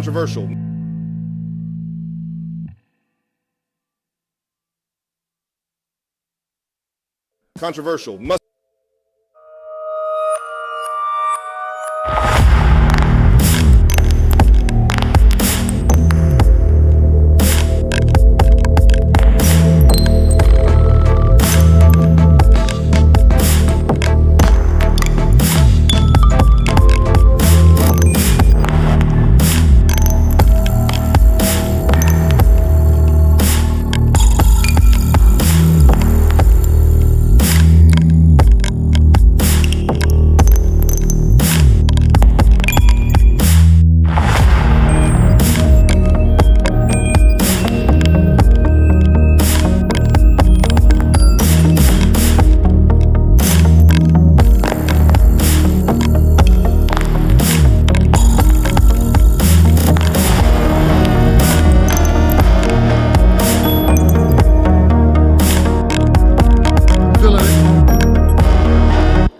Controversial. Controversial. Must.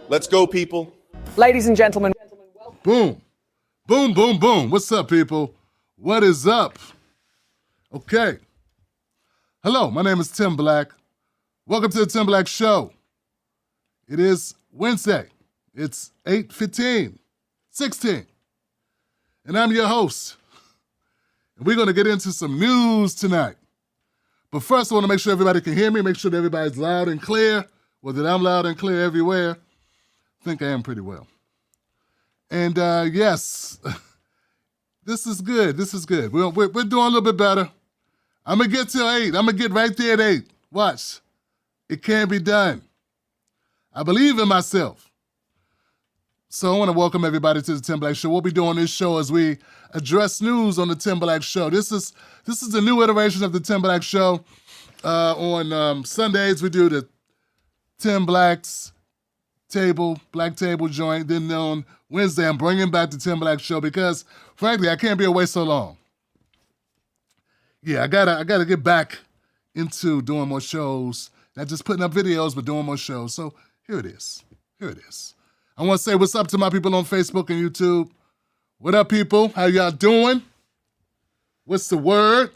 Let's go, people. Ladies and gentlemen. Boom. Boom, boom, boom. What's up, people? What is up? Okay. Hello, my name is Tim Black. Welcome to the Tim Black Show. It is Wednesday. It's 8:16. And I'm your host. And we're going to get into some news tonight. But first, I want to make sure everybody can hear me, make sure that everybody's loud and clear, or that I'm loud and clear everywhere. I think I am pretty well. And yes, this is good. This is good. We're doing a little bit better. I'm going to get to 8. I'm going to get right there at 8. Watch. It can be done. I believe in myself. So I want to welcome everybody to the Tim Black Show. We'll be doing this show as we address news on the Tim Black Show. This is a new iteration of the Tim Black Show. On Sundays, we do the Tim Black's Black Table joint. Then on Wednesday, I'm bringing back the Tim Black Show because, frankly, I can't be away so long. Yeah, I gotta get back into doing more shows. Not just putting up videos, but doing more shows. So here it is. I want to say what's up to my people on Facebook and YouTube. What up, people? How y'all doing? What's the word?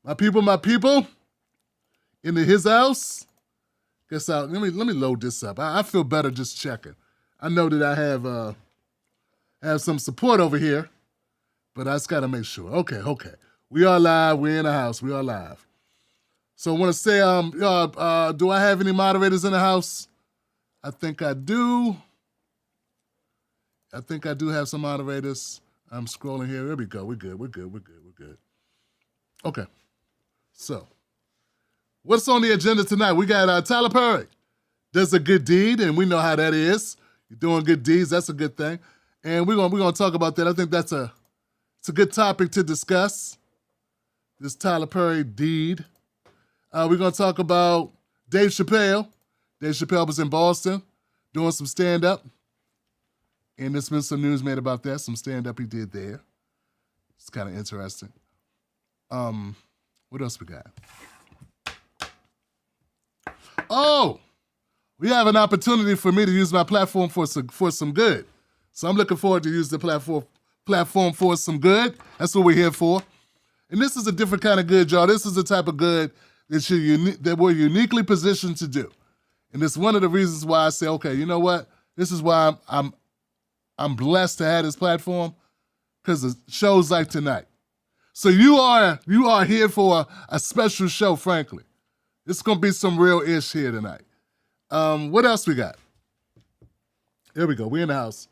My people in his house. Guess let me load this up. I feel better just checking. I know that I have some support over here, but I just gotta make sure. Okay. We are live. We're in the house. We are live. So I want to say, do I have any moderators in the house? I think I do. I think I do have some moderators. I'm scrolling here. There we go. We're good. Okay. So, what's on the agenda tonight? We got Tyler Perry does a good deed, and we know how that is. You're doing good deeds. That's a good thing. And we're gonna talk about that. I think it's a good topic to discuss, this Tyler Perry deed. We're going to talk about Dave Chappelle. Dave Chappelle was in Boston doing some stand-up. And there's been some news made about that, some stand-up he did there. It's kind of interesting. What else we got? Oh, we have an opportunity for me to use my platform for some good. So I'm looking forward to use the platform for some good. That's what we're here for. And this is a different kind of good, y'all. This is the type of good that we're uniquely positioned to do. And it's one of the reasons why I say, okay, you know what? This is why I'm blessed to have this platform, because of shows like tonight. So you are here for a special show, frankly. It's going to be some real ish here tonight. What else we got? Here we go. We in the house.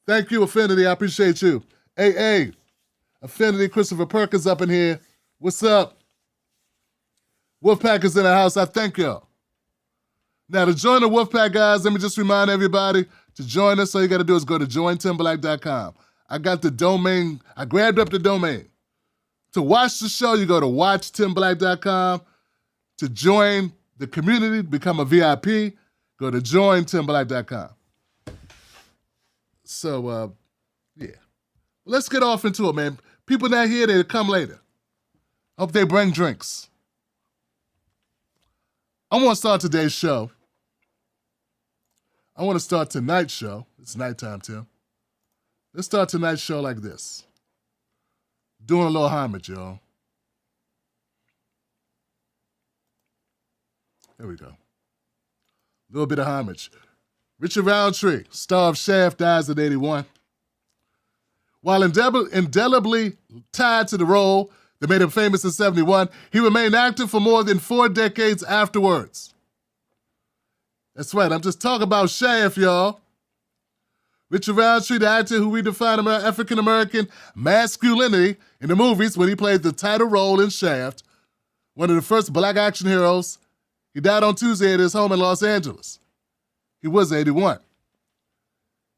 Thank you, Affinity. I appreciate you. Hey, Affinity, Christopher Perkins up in here. What's up? Wolfpack is in the house. I thank y'all. Now, to join the Wolfpack, guys, let me just remind everybody, to join us, all you got to do is go to jointimblack.com. I got the domain. I grabbed up the domain. To watch the show, you go to watchtimblack.com. To join the community, become a VIP, go to jointimblack.com. So, yeah. Let's get off into it, man. People not here, they'll come later. Hope they bring drinks. I want to start today's show. I want to start tonight's show. It's nighttime, Tim. Let's start tonight's show like this. doing a little homage, y'all. There we go. A little bit of homage. Richard Roundtree, star of Shaft, dies at 81. While indelibly tied to the role that made him famous in 71, he remained active for more than 4 decades afterwards. That's right, I'm just talking about Shaft, y'all. Richard Roundtree, the actor who redefined African-American masculinity in the movies when he played the title role in Shaft, one of the first black action heroes. He died on Tuesday at his home in Los Angeles. He was 81.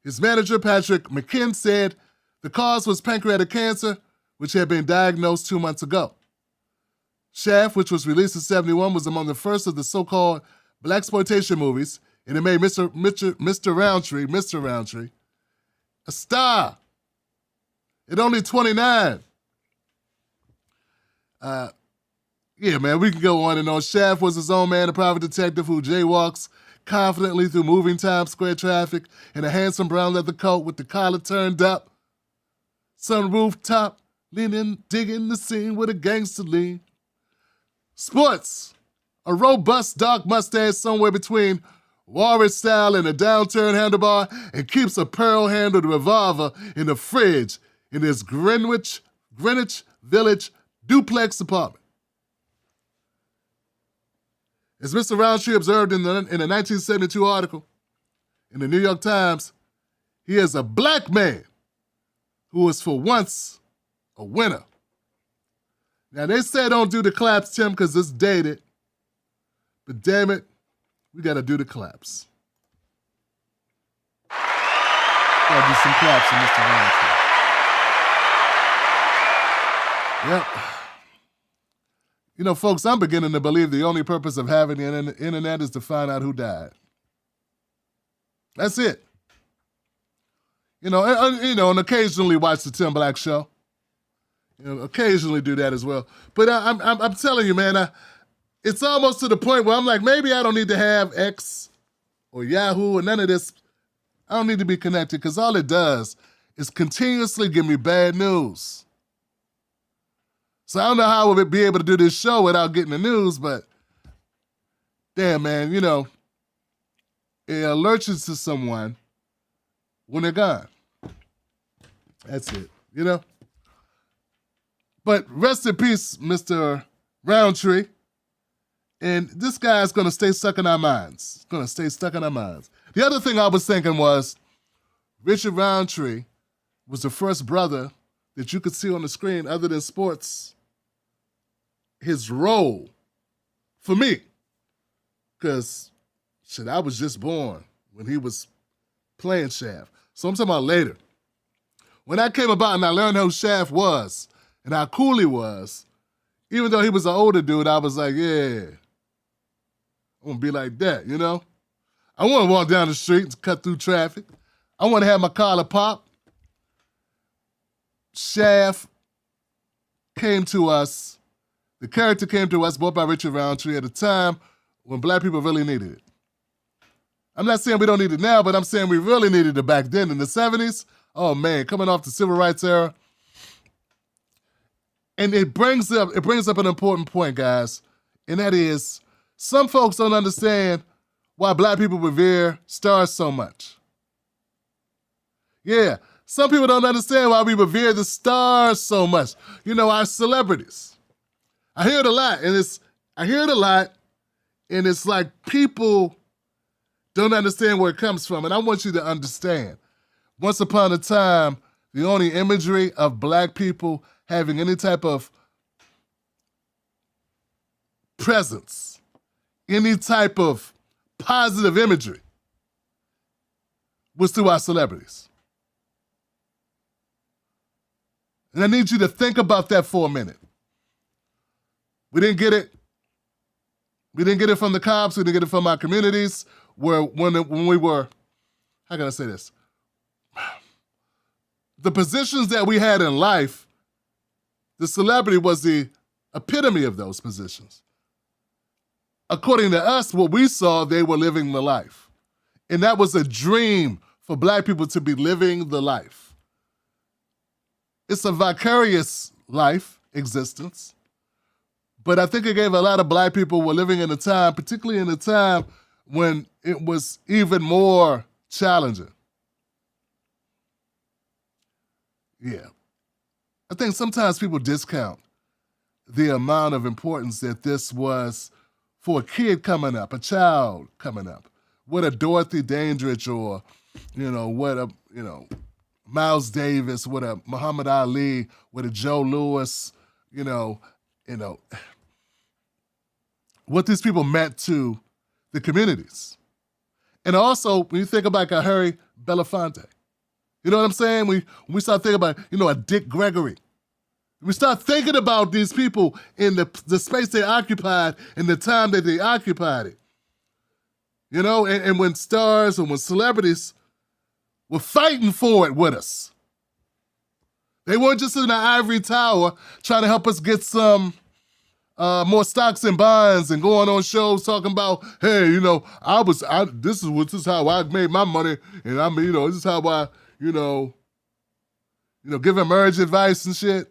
His manager, Patrick McKinn, said the cause was pancreatic cancer, which had been diagnosed 2 months ago. Shaft, which was released in 71, was among the first of the so-called blaxploitation movies, and it made Mr. Roundtree, a star at only 29. Yeah, man, we can go on and on. Shaft was his own man, a private detective who jaywalks confidently through moving Times Square traffic in a handsome brown leather coat with the collar turned up. Sun rooftop, leaning, digging the scene with a gangster lean. Sports, a robust dark mustache somewhere between Warrior style and a downturned handlebar, and keeps a pearl-handled revolver in the fridge in his Greenwich Village duplex apartment. As Mr. Roundtree observed in a 1972 article in the New York Times, he is a black man who was for once a winner. Now, they say don't do the claps, Tim, because it's dated. But damn it, we got to do the claps. Got to do some claps for Mr. Roundtree. Yep. You know, folks, I'm beginning to believe the only purpose of having the internet is to find out who died. That's it. And occasionally watch the Tim Black Show. Occasionally do that as well. But I'm telling you, man, it's almost to the point where I'm like, maybe I don't need to have X or Yahoo or none of this. I don't need to be connected because all it does is continuously give me bad news. So I don't know how I would be able to do this show without getting the news, but damn, man, it alerts you to someone when they're gone. That's it, But rest in peace, Mr. Roundtree. And this guy is going to stay stuck in our minds. It's going to stay stuck in our minds. The other thing I was thinking was Richard Roundtree was the first brother that you could see on the screen other than sports. His role for me, because I was just born when he was playing Shaft. So I'm talking about later. When I came about and I learned who Shaft was and how cool he was, even though he was an older dude, I was like, yeah, I want to be like that, I want to walk down the street and cut through traffic. I want to have my collar pop. Shaft came to us. The character came to us, bought by Richard Roundtree, at a time when black people really needed it. I'm not saying we don't need it now, but I'm saying we really needed it back then in the 70s. Oh man, coming off the civil rights era. And it brings up an important point, guys, and that is some folks don't understand why black people revere stars so much. Yeah, some people don't understand why we revere the stars so much. Our celebrities. I hear it a lot, and it's like people don't understand where it comes from, and I want you to understand. Once upon a time, the only imagery of black people having any type of presence, any type of positive imagery, was through our celebrities. And I need you to think about that for a minute. We didn't get it. We didn't get it from the cops. We didn't get it from our communities. When we were, how can I say this? The positions that we had in life, the celebrity was the epitome of those positions. According to us, what we saw, they were living the life. And that was a dream for black people to be living the life. It's a vicarious life, existence. But I think it gave a lot of black people who were living in a time, particularly in a time when it was even more challenging. Yeah. I think sometimes people discount the amount of importance that this was for a kid coming up, a child coming up. What a Dorothy Dandridge or, what a, Miles Davis, what a Muhammad Ali, what a Joe Louis, what these people meant to the communities. And also, when you think about Harry Belafonte, you know what I'm saying? When we start thinking about, a Dick Gregory, we start thinking about these people in the space they occupied and the time that they occupied it. And when stars and when celebrities were fighting for it with us. They weren't just in the ivory tower trying to help us get some more stocks and bonds and going on shows talking about, hey, this is how I made my money, and this is how I, giving marriage advice and shit.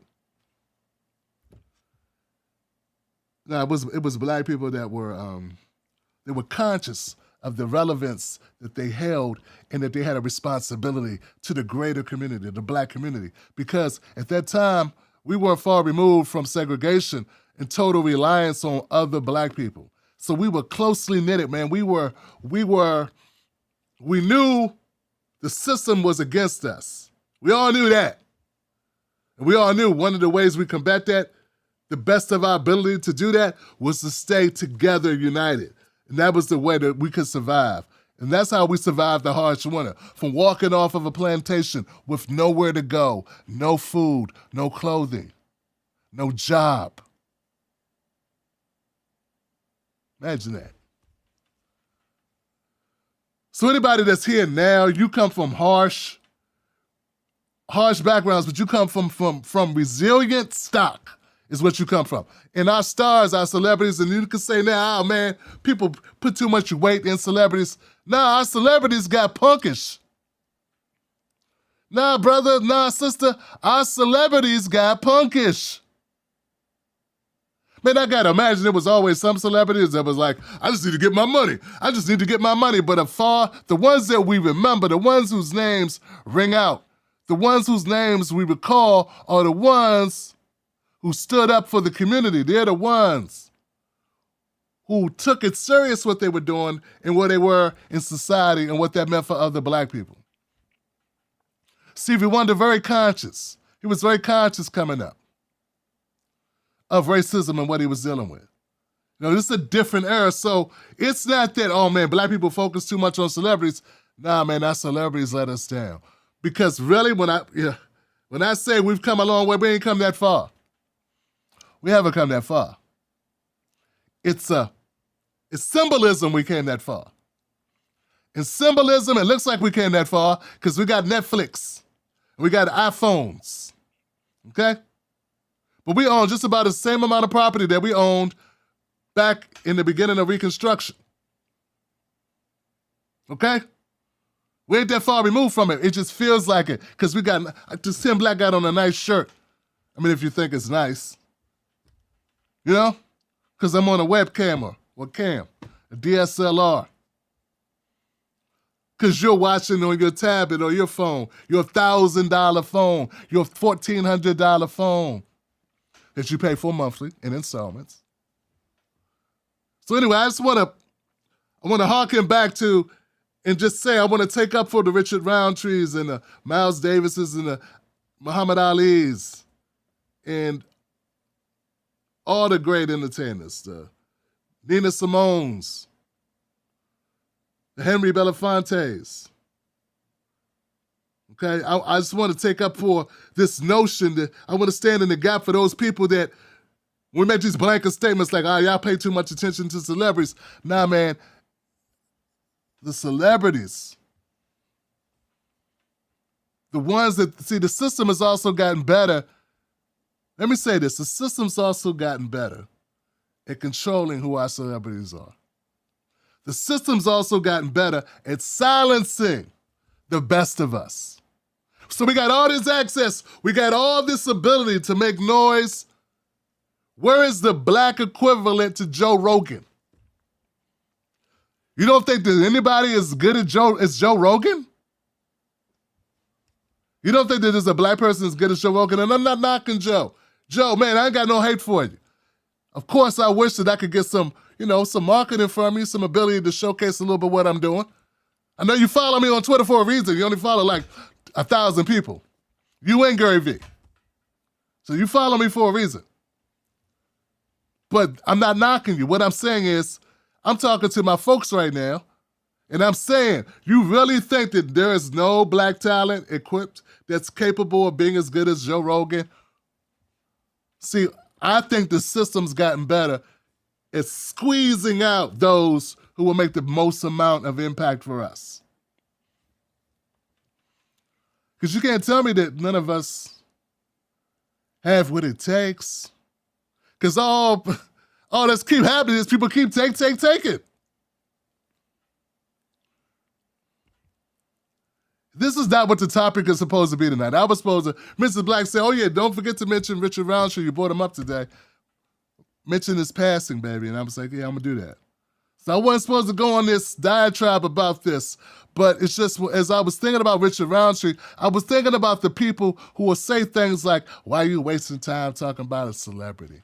No, it was black people that were conscious of the relevance that they held and that they had a responsibility to the greater community, the black community. Because at that time, we weren't far removed from segregation and total reliance on other black people. So we were closely knitted, man. We knew the system was against us. We all knew that. And we all knew one of the ways we combat that, the best of our ability to do that, was to stay together united. And that was the way that we could survive. And that's how we survived the harsh winter. From walking off of a plantation with nowhere to go, no food, no clothing, no job. Imagine that. So anybody that's here now, you come from harsh backgrounds, but you come from resilient stock. Is what you come from. And our stars, our celebrities, and you can say now, oh man, people put too much weight in celebrities. Nah, our celebrities got punkish. Nah, brother, nah, sister, our celebrities got punkish. Man, I gotta imagine there was always some celebrities that was like, I just need to get my money. I just need to get my money. But the ones that we remember, the ones whose names ring out, the ones whose names we recall are the ones who stood up for the community. They're the ones who took it serious what they were doing and where they were in society and what that meant for other black people. Stevie Wonder, very conscious. He was very conscious coming up of racism and what he was dealing with. This is a different era, so it's not that, oh man, black people focus too much on celebrities. Nah, man, our celebrities let us down. Because really, when I say we've come a long way, we ain't come that far. We haven't come that far. It's symbolism we came that far. In symbolism, it looks like we came that far because we got Netflix. We got iPhones. Okay? But we own just about the same amount of property that we owned back in the beginning of Reconstruction. Okay? We ain't that far removed from it. It just feels like it because we got, just Tim Black got on a nice shirt. I mean, if you think it's nice. Because I'm on a webcam or cam, a DSLR. Because you're watching on your tablet or your phone, your $1,000 phone, your $1,400 phone that you pay for monthly in installments. So anyway, I want to harken back to and just say I want to take up for the Richard Roundtrees and the Miles Davises and the Muhammad Alis and all the great entertainers, the Nina Simone's, the Henry Belafontes. Okay, I just want to take up for this notion that I want to stand in the gap for those people that, when we make these blanket statements like, y'all pay too much attention to celebrities. Nah, man, the celebrities, the ones that, see, the system has also gotten better. Let me say this, the system's also gotten better at controlling who our celebrities are. The system's also gotten better at silencing the best of us. So we got all this access. We got all this ability to make noise. Where is the black equivalent to Joe Rogan? You don't think that anybody is good as Joe Rogan? You don't think that there's a black person as good as Joe Rogan? And I'm not knocking Joe. Joe, man, I ain't got no hate for you. Of course, I wish that I could get some marketing from you, some ability to showcase a little bit what I'm doing. I know you follow me on Twitter for a reason. You only follow like 1,000 people. You and Gary V. So you follow me for a reason. But I'm not knocking you. What I'm saying is, I'm talking to my folks right now, and I'm saying, you really think that there is no black talent equipped that's capable of being as good as Joe Rogan? See, I think the system's gotten better at squeezing out those who will make the most amount of impact for us. Because you can't tell me that none of us have what it takes. Because all that's keep happening is people keep taking. This is not what the topic is supposed to be tonight. I was supposed to, Mrs. Black said, oh yeah, don't forget to mention Richard Roundtree. You brought him up today. Mention his passing, baby. And I was like, yeah, I'm going to do that. So I wasn't supposed to go on this diatribe about this, but it's just, as I was thinking about Richard Roundtree, I was thinking about the people who will say things like, why are you wasting time talking about a celebrity?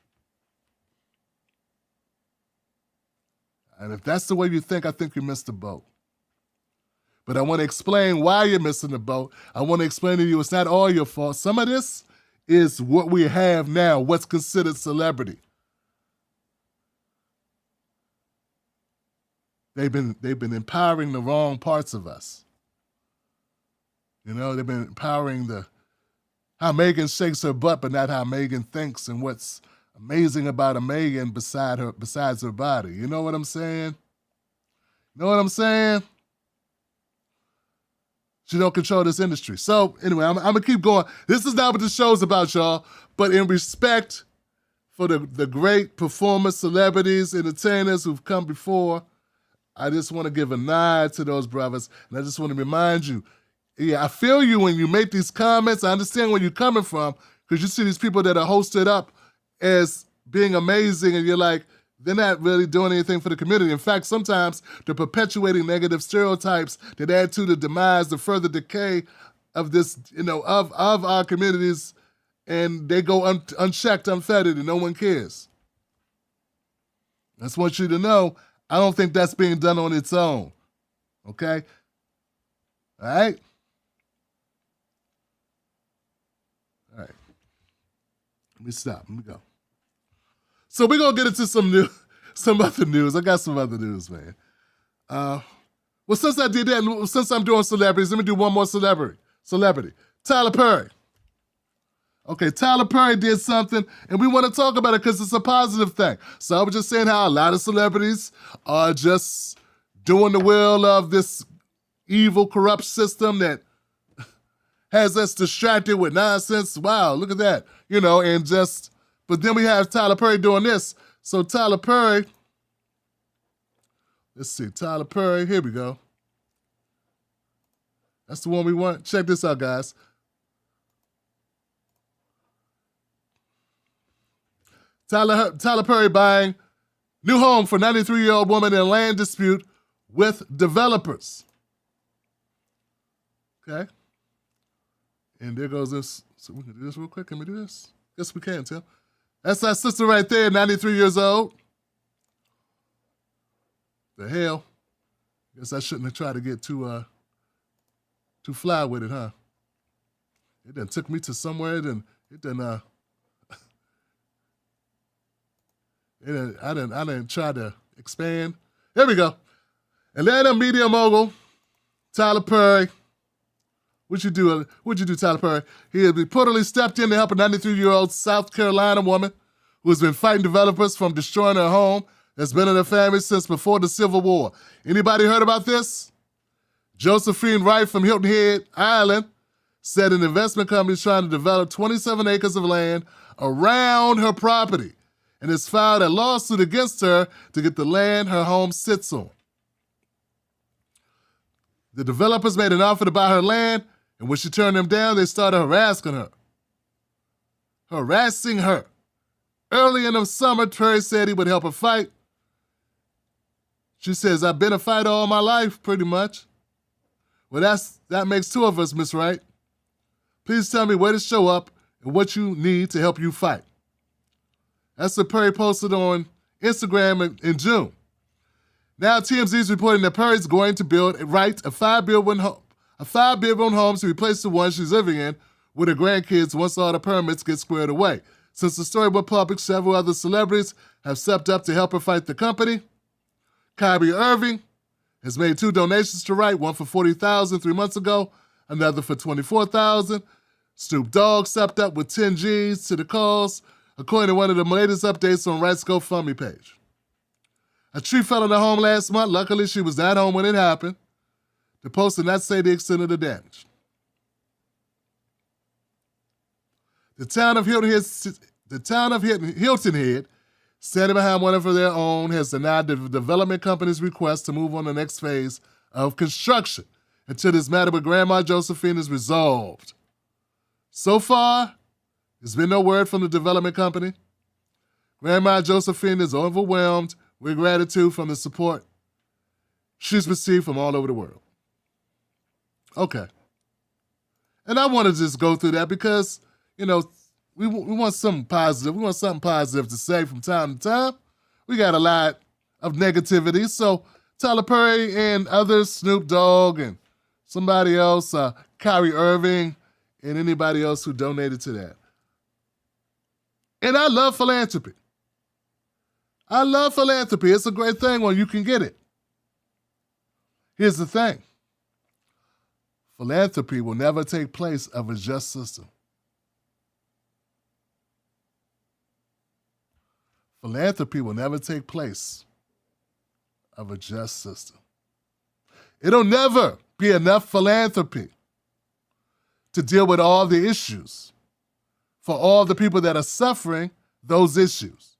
And if that's the way you think, I think you missed the boat. But I want to explain why you're missing the boat. I want to explain to you it's not all your fault. Some of this is what we have now, what's considered celebrity. They've been empowering the wrong parts of us. You know, they've been empowering how Megan shakes her butt, but not how Megan thinks, and what's amazing about a Megan besides her body. You know what I'm saying? You know what I'm saying? She don't control this industry. So anyway, I'm gonna keep going. This is not what the show's about, y'all. But in respect for the great performers, celebrities, entertainers who've come before, I just want to give a nod to those brothers. And I just want to remind you, yeah, I feel you when you make these comments. I understand where you're coming from, because you see these people that are hosted up as being amazing, and you're like, they're not really doing anything for the community. In fact, sometimes they're perpetuating negative stereotypes that add to the demise, the further decay of this, of our communities, and they go unchecked, unfettered, and no one cares. I just want you to know, I don't think that's being done on its own. Okay? All right? All right. Let me stop. Let me go. So we're going to get into some other news. I got some other news, man. Well, since I did that, since I'm doing celebrities, let me do one more celebrity. Tyler Perry. Okay, Tyler Perry did something, and we want to talk about it because it's a positive thing. So I was just saying how a lot of celebrities are just doing the will of this evil, corrupt system that has us distracted with nonsense. Wow, look at that. But then we have Tyler Perry doing this. So Tyler Perry, let's see, Tyler Perry, here we go. That's the one we want. Check this out, guys. Tyler Perry buying new home for 93-year-old woman in land dispute with developers. Okay. And there goes this. So we can do this real quick. Can we do this? Yes, we can, Tim. That's our sister right there, 93 years old. The hell? Guess I shouldn't have tried to get too fly with it, huh? It done took me to somewhere. I didn't try to expand. Here we go. Atlanta media mogul, Tyler Perry. What'd you do, Tyler Perry? He had reportedly stepped in to help a 93-year-old South Carolina woman who has been fighting developers from destroying her home that's been in her family since before the Civil War. Anybody heard about this? Josephine Wright from Hilton Head Island said an investment company is trying to develop 27 acres of land around her property and has filed a lawsuit against her to get the land her home sits on. The developers made an offer to buy her land, And when she turned them down, they started harassing her. Early in the summer, Perry said he would help her fight. She says, I've been a fighter all my life, pretty much. Well, that makes two of us, Miss Wright. Please tell me where to show up and what you need to help you fight. That's what Perry posted on Instagram in June. Now TMZ is reporting that Perry's going to write a five-bedroom home to replace the one she's living in with her grandkids once all the permits get squared away. Since the story went public, several other celebrities have stepped up to help her fight the company. Kyrie Irving has made 2 donations to Wright, one for $40,000 3 months ago, another for $24,000. Snoop Dogg stepped up with 10 G's to the cause, according to one of the latest updates on Wright's GoFundMe page. A tree fell on her home last month. Luckily, she was not home when it happened. The post did not say the extent of the damage. The town of Hilton Head, standing behind one of their own, has denied the development company's request to move on the next phase of construction until this matter with Grandma Josephine is resolved. So far, there's been no word from the development company. Grandma Josephine is overwhelmed with gratitude from the support she's received from all over the world. Okay. And I want to just go through that because, you know, we want something positive. We want something positive to say from time to time. We got a lot of negativity. So Tyler Perry and others, Snoop Dogg and somebody else, Kyrie Irving and anybody else who donated to that. And I love philanthropy. It's a great thing when you can get it. Here's the thing. Philanthropy will never take place of a just system. Philanthropy will never take place of a just system. It'll never be enough philanthropy to deal with all the issues for all the people that are suffering those issues.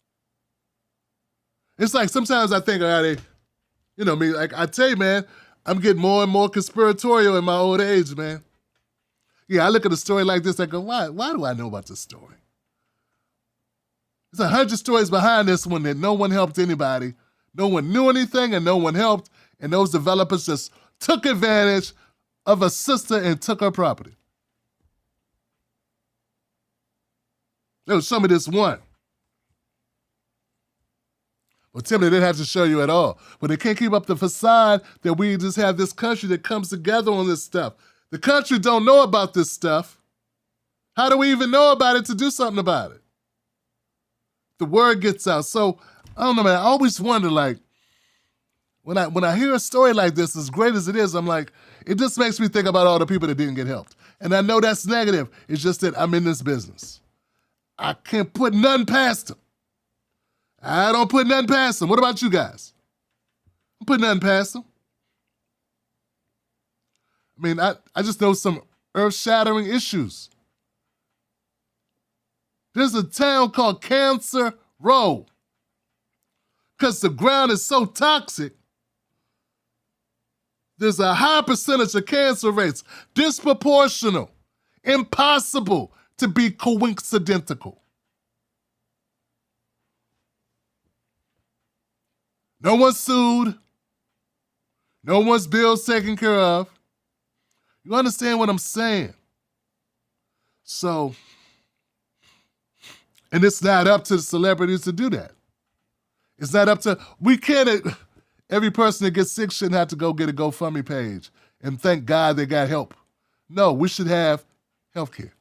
It's like sometimes I think, like I tell you, man, I'm getting more and more conspiratorial in my old age, man. Yeah, I look at a story like this, I go, why do I know about this story? There's 100 stories behind this one that no one helped anybody. No one knew anything and no one helped. And those developers just took advantage of a sister and took her property. There was some of this one. Well, Tim, they didn't have to show you at all. But they can't keep up the facade that we just have this country that comes together on this stuff. The country don't know about this stuff. How do we even know about it to do something about it? The word gets out. So, I don't know, man. I always wonder, like, when I hear a story like this, as great as it is, I'm like, it just makes me think about all the people that didn't get helped. And I know that's negative. It's just that I'm in this business. I can't put nothing past them. I don't put nothing past them. What about you guys? I don't put nothing past them. I mean, I just know some earth-shattering issues. There's a town called Cancer Row. Because the ground is so toxic, there's a high percentage of cancer rates, disproportional, impossible to be coincidental. No one's sued. No one's bills taken care of. You understand what I'm saying? So, and it's not up to the celebrities to do that. It's not up to, we can't, every person that gets sick shouldn't have to go get a GoFundMe page and thank God they got help. No, we should have health care.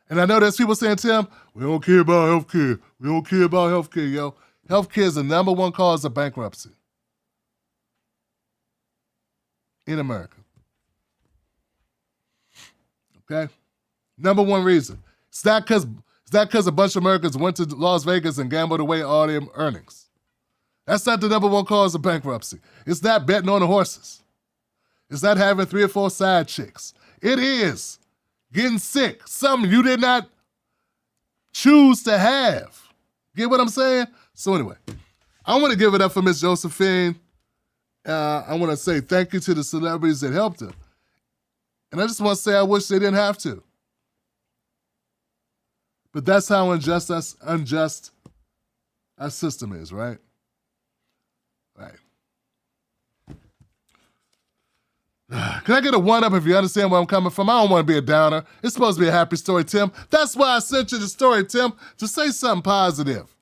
And I know there's people saying, Tim, we don't care about health care. We don't care about health care, yo. Health care is the number one cause of bankruptcy in America. Okay? Number one reason. It's not because a bunch of Americans went to Las Vegas and gambled away all their earnings. That's not the number one cause of bankruptcy. It's not betting on the horses. It's not having 3 or 4 side chicks. It is getting sick, something you did not choose to have. Get what I'm saying? So anyway, I want to give it up for Miss Josephine I want to say thank you to the celebrities that helped him. And I just want to say I wish they didn't have to. But that's how unjust our system is, right? Right. Can I get a one-up if you understand where I'm coming from? I don't want to be a downer. It's supposed to be a happy story, Tim. That's why I sent you the story, Tim, to say something positive.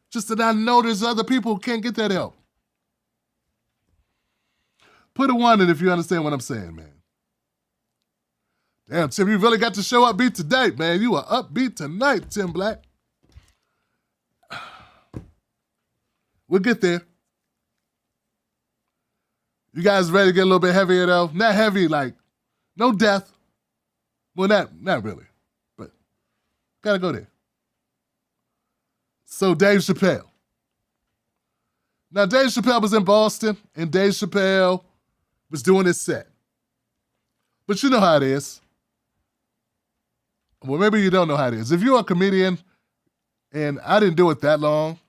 Just that I know there's other people who can't get that help. Put a one in if you understand what I'm saying, man. Damn, Tim, you really got to show upbeat today, man. You are upbeat tonight, Tim Black. We'll get there. You guys ready to get a little bit heavier, though? Not heavy, like, no death. Well, not really, but gotta go there. So, Dave Chappelle. Now, Dave Chappelle was in Boston, and Dave Chappelle was doing his set. But you know how it is. Well, maybe you don't know how it is. If you're a comedian, and I didn't do it that long,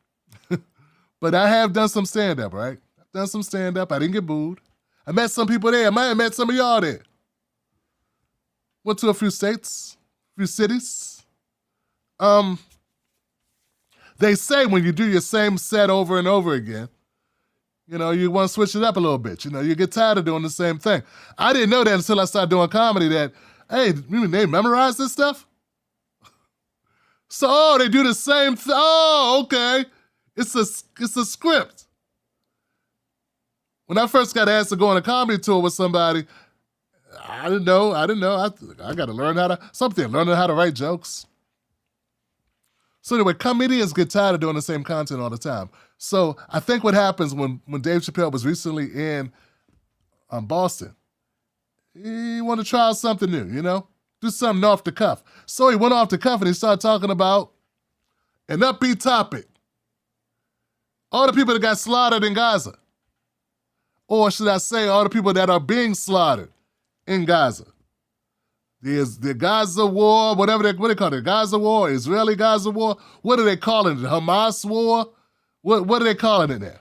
but I have done some stand-up, right? I've done some stand-up. I didn't get booed. I met some people there. I might have met some of y'all there. Went to a few states, a few cities. They say when you do your same set over and over again, you know, you want to switch it up a little bit. You know, you get tired of doing the same thing. I didn't know that until I started doing comedy that, hey, you mean they memorize this stuff? So, they do the same thing. Oh, okay. It's a script. When I first got asked to go on a comedy tour with somebody, I didn't know. I got to learn learning how to write jokes. So anyway, comedians get tired of doing the same content all the time. So I think what happens when Dave Chappelle was recently in Boston, he wanted to try out something new, you know? Do something off the cuff. So he went off the cuff and he started talking about an upbeat topic. All the people that got slaughtered in Gaza. Or should I say, all the people that are being slaughtered in Gaza. There's the Gaza war, what they call it, Gaza war, Israeli Gaza war. What are they calling it? Hamas war? What are they calling it now?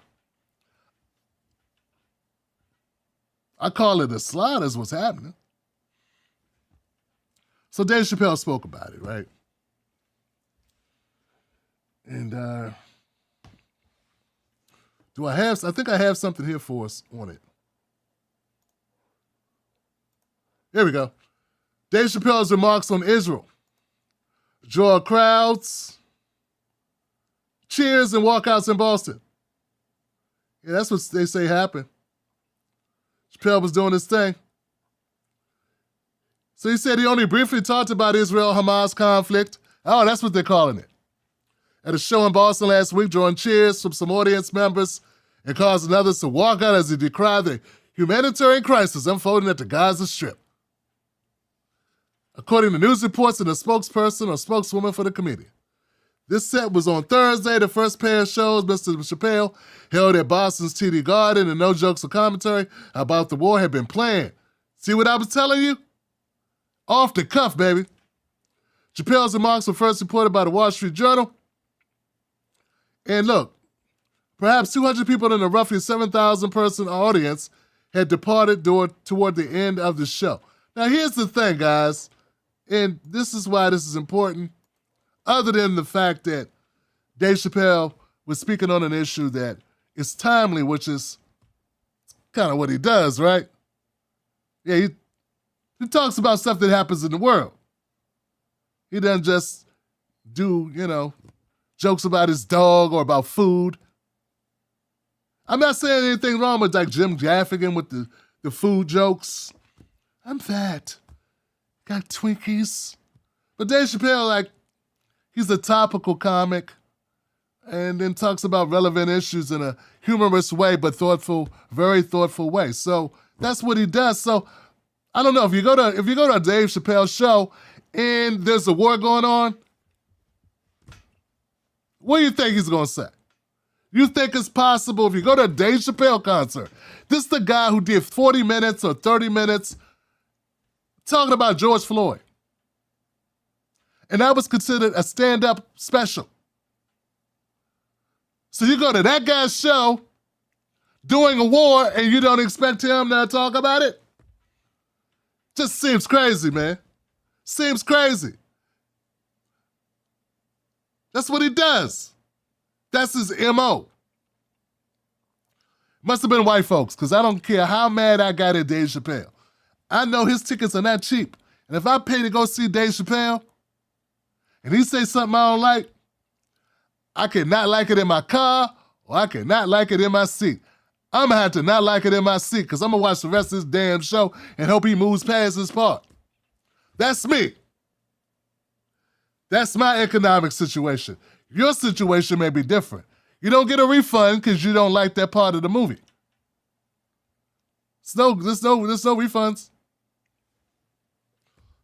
I call it the slaughters, what's happening. So Dave Chappelle spoke about it, right? And I think I have something here for us on it. Here we go. Dave Chappelle's remarks on Israel draw crowds, cheers, and walkouts in Boston. Yeah, that's what they say happened. Chappelle was doing his thing. So he said he only briefly talked about Israel-Hamas conflict. Oh, that's what they're calling it. At a show in Boston last week, drawing cheers from some audience members and causing others to walk out as he decried the humanitarian crisis unfolding at the Gaza Strip. According to news reports and a spokesperson or spokeswoman for the comedian. This set was on Thursday, the first pair of shows Mr. Chappelle held at Boston's TD Garden, and no jokes or commentary about the war had been planned. See what I was telling you? Off the cuff, baby. Chappelle's remarks were first reported by the Wall Street Journal. And look, perhaps 200 people in a roughly 7,000-person audience had departed toward the end of the show. Now, here's the thing, guys, and this is why this is important, other than the fact that Dave Chappelle was speaking on an issue that is timely, which is kind of what he does, right? Yeah, he talks about stuff that happens in the world. He doesn't just do, jokes about his dog or about food. I'm not saying anything wrong with like Jim Gaffigan with the food jokes. I'm fat. Got Twinkies. But Dave Chappelle, he's a topical comic and then talks about relevant issues in a humorous way, but thoughtful, very thoughtful way. So that's what he does. So I don't know, if you go to a Dave Chappelle show and there's a war going on, what do you think he's going to say? You think it's possible if you go to a Dave Chappelle concert, this is the guy who did 40 minutes or 30 minutes talking about George Floyd. And that was considered a stand-up special. So you go to that guy's show, doing a war and you don't expect him to talk about it? Just seems crazy, man. Seems crazy. That's what he does. That's his MO. Must have been white folks, because I don't care how mad I got at Dave Chappelle. I know his tickets are not cheap. And if I pay to go see Dave Chappelle, and he say something I don't like, I cannot like it in my car, or I cannot like it in my seat. I'm going to have to not like it in my seat, because I'm going to watch the rest of this damn show and hope he moves past this part. That's me. That's my economic situation. Your situation may be different. You don't get a refund because you don't like that part of the movie. There's no refunds.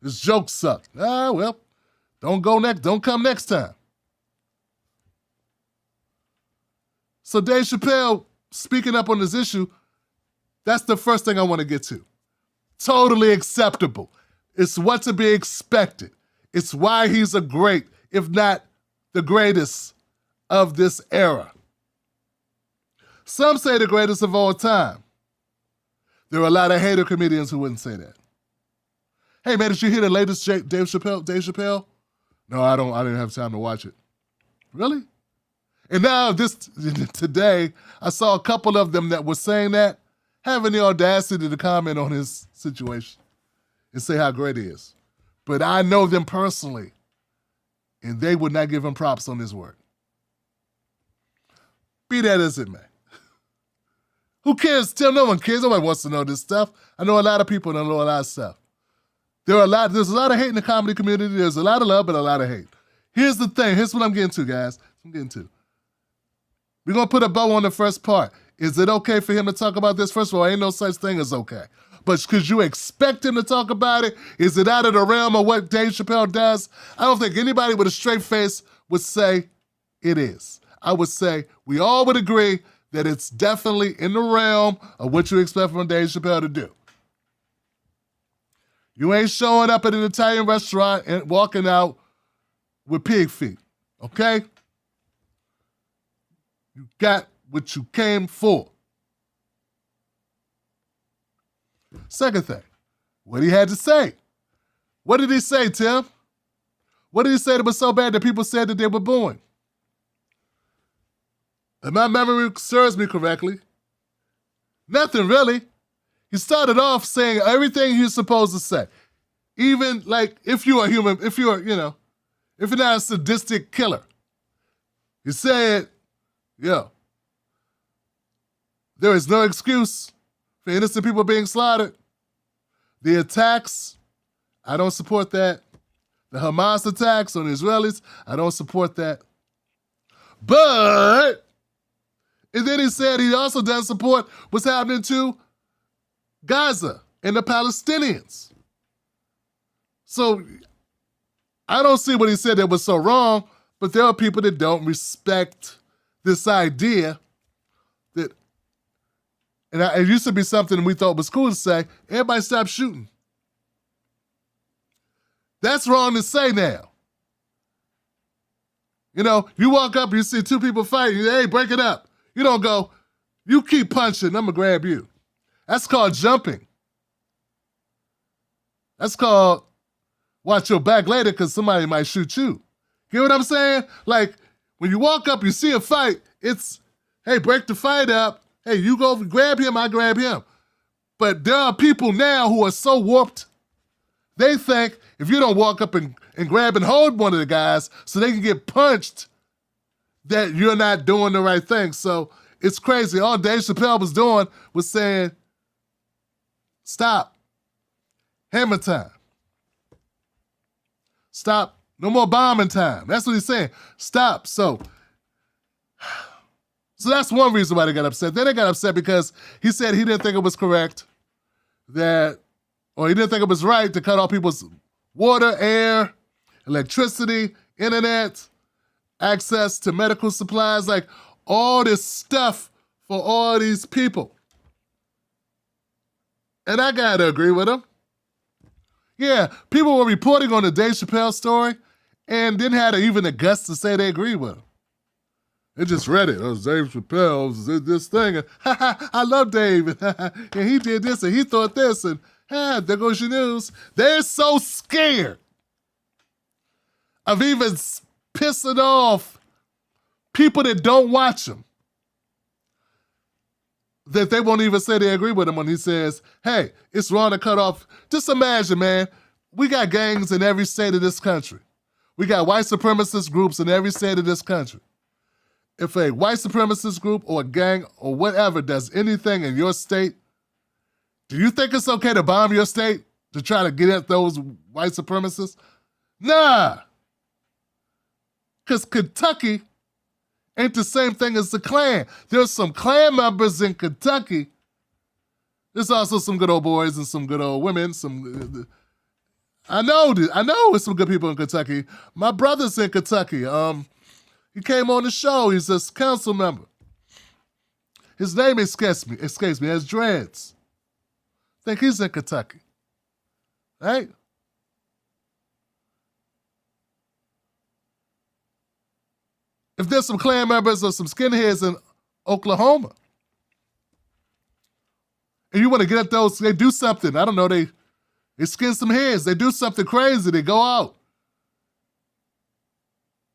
This joke sucked. Well, don't come next time. So Dave Chappelle speaking up on this issue, that's the first thing I want to get to. Totally acceptable. It's what to be expected. It's why he's a great, if not the greatest of this era. Some say the greatest of all time. There are a lot of hater comedians who wouldn't say that. Hey man, did you hear the latest Dave Chappelle? No, I didn't have time to watch it. Really? And now today, I saw a couple of them that were saying that, having the audacity to comment on his situation and say how great he is. But I know them personally, and they would not give him props on his work. Be that as it may. Who cares? Tell no one cares. Nobody wants to know this stuff. I know a lot of people don't know a lot of stuff. There's a lot of hate in the comedy community. There's a lot of love, but a lot of hate. Here's the thing. Here's what I'm getting to, guys. We're going to put a bow on the first part. Is it okay for him to talk about this? First of all, ain't no such thing as okay. But because you expect him to talk about it, is it out of the realm of what Dave Chappelle does? I don't think anybody with a straight face would say it is. I would say we all would agree that it's definitely in the realm of what you expect from Dave Chappelle to do. You ain't showing up at an Italian restaurant and walking out with pig feet, okay? You got what you came for. Second thing, what he had to say. What did he say, Tim? What did he say that was so bad that people said that they were booing? If my memory serves me correctly, nothing really. He started off saying everything he was supposed to say. Even like if you're not a sadistic killer. He said, there is no excuse for innocent people being slaughtered. The attacks, I don't support that. The Hamas attacks on the Israelis, I don't support that. But, and then he said he also doesn't support what's happening to Gaza and the Palestinians. So, I don't see what he said that was so wrong, but there are people that don't respect this idea that, and it used to be something we thought was cool to say, everybody stop shooting. That's wrong to say now. You know, you walk up, you see two people fighting, hey, break it up. You don't go, you keep punching, I'm gonna grab you. That's called jumping. That's called watch your back later because somebody might shoot you. Get what I'm saying? Like, when you walk up, you see a fight, it's, hey, break the fight up. Hey, you go grab him, I grab him. But there are people now who are so warped, they think if you don't walk up and grab and hold one of the guys so they can get punched, that you're not doing the right thing. So it's crazy. All Dave Chappelle was doing was saying, stop. Hammer time. Stop. No more bombing time. That's what he's saying. Stop. So that's one reason why they got upset. Then they got upset because he said he didn't think it was correct or he didn't think it was right to cut off people's water, air, electricity, internet, access to medical supplies, like all this stuff for all these people. And I gotta agree with him. Yeah, people were reporting on the Dave Chappelle story and didn't have even the guts to say they agree with him. They just read it. Oh, Dave Chappelle, this thing. I love Dave. And he did this and he thought this. And there goes your news. They're so scared of even pissing off people that don't watch them that they won't even say they agree with him when he says, hey, it's wrong to cut off. Just imagine, man, we got gangs in every state of this country. We got white supremacist groups in every state of this country. If a white supremacist group or a gang or whatever does anything in your state, do you think it's okay to bomb your state to try to get at those white supremacists? Nah. Because Kentucky ain't the same thing as the Klan. There's some Klan members in Kentucky. There's also some good old boys and some good old women. I know it's some good people in Kentucky. My brother's in Kentucky. He came on the show. He's a council member. His name escapes me. He has dreads. I think he's in Kentucky. Right? If there's some Klan members or some skinheads in Oklahoma, and you want to get at those, they do something. I don't know, they skin some heads. They do something crazy. They go out.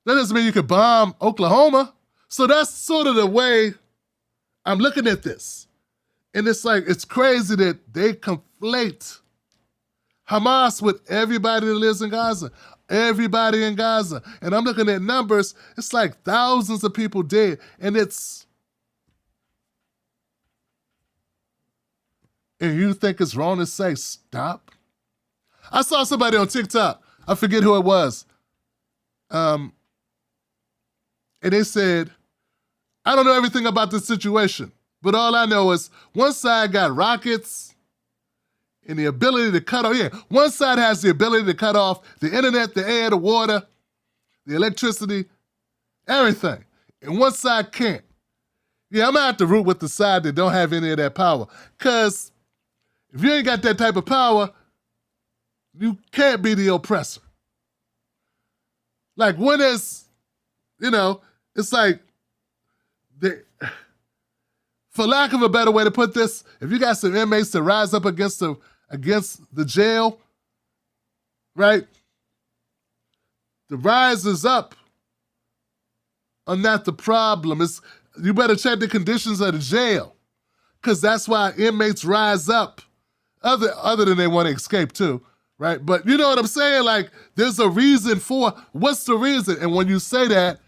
That doesn't mean you could bomb Oklahoma. So that's sort of the way I'm looking at this. And it's like, it's crazy that they conflate Hamas with everybody that lives in Gaza. Everybody in Gaza. And I'm looking at numbers, it's like thousands of people dead. And you think it's wrong to say stop? I saw somebody on TikTok, I forget who it was. And they said, I don't know everything about this situation, but all I know is one side got rockets and the ability to cut off. Yeah, one side has the ability to cut off the internet, the air, the water, the electricity, everything. And one side can't. Yeah, I'm gonna have to root with the side that don't have any of that power. Because if you ain't got that type of power, you can't be the oppressor. Like when it's like, for lack of a better way to put this, if you got some inmates that rise up against the jail, right? The rises up are not the problem. You better check the conditions of the jail, because that's why inmates rise up, other than they want to escape too, right? But you know what I'm saying? Like, there's a reason for, what's the reason? And when you say that,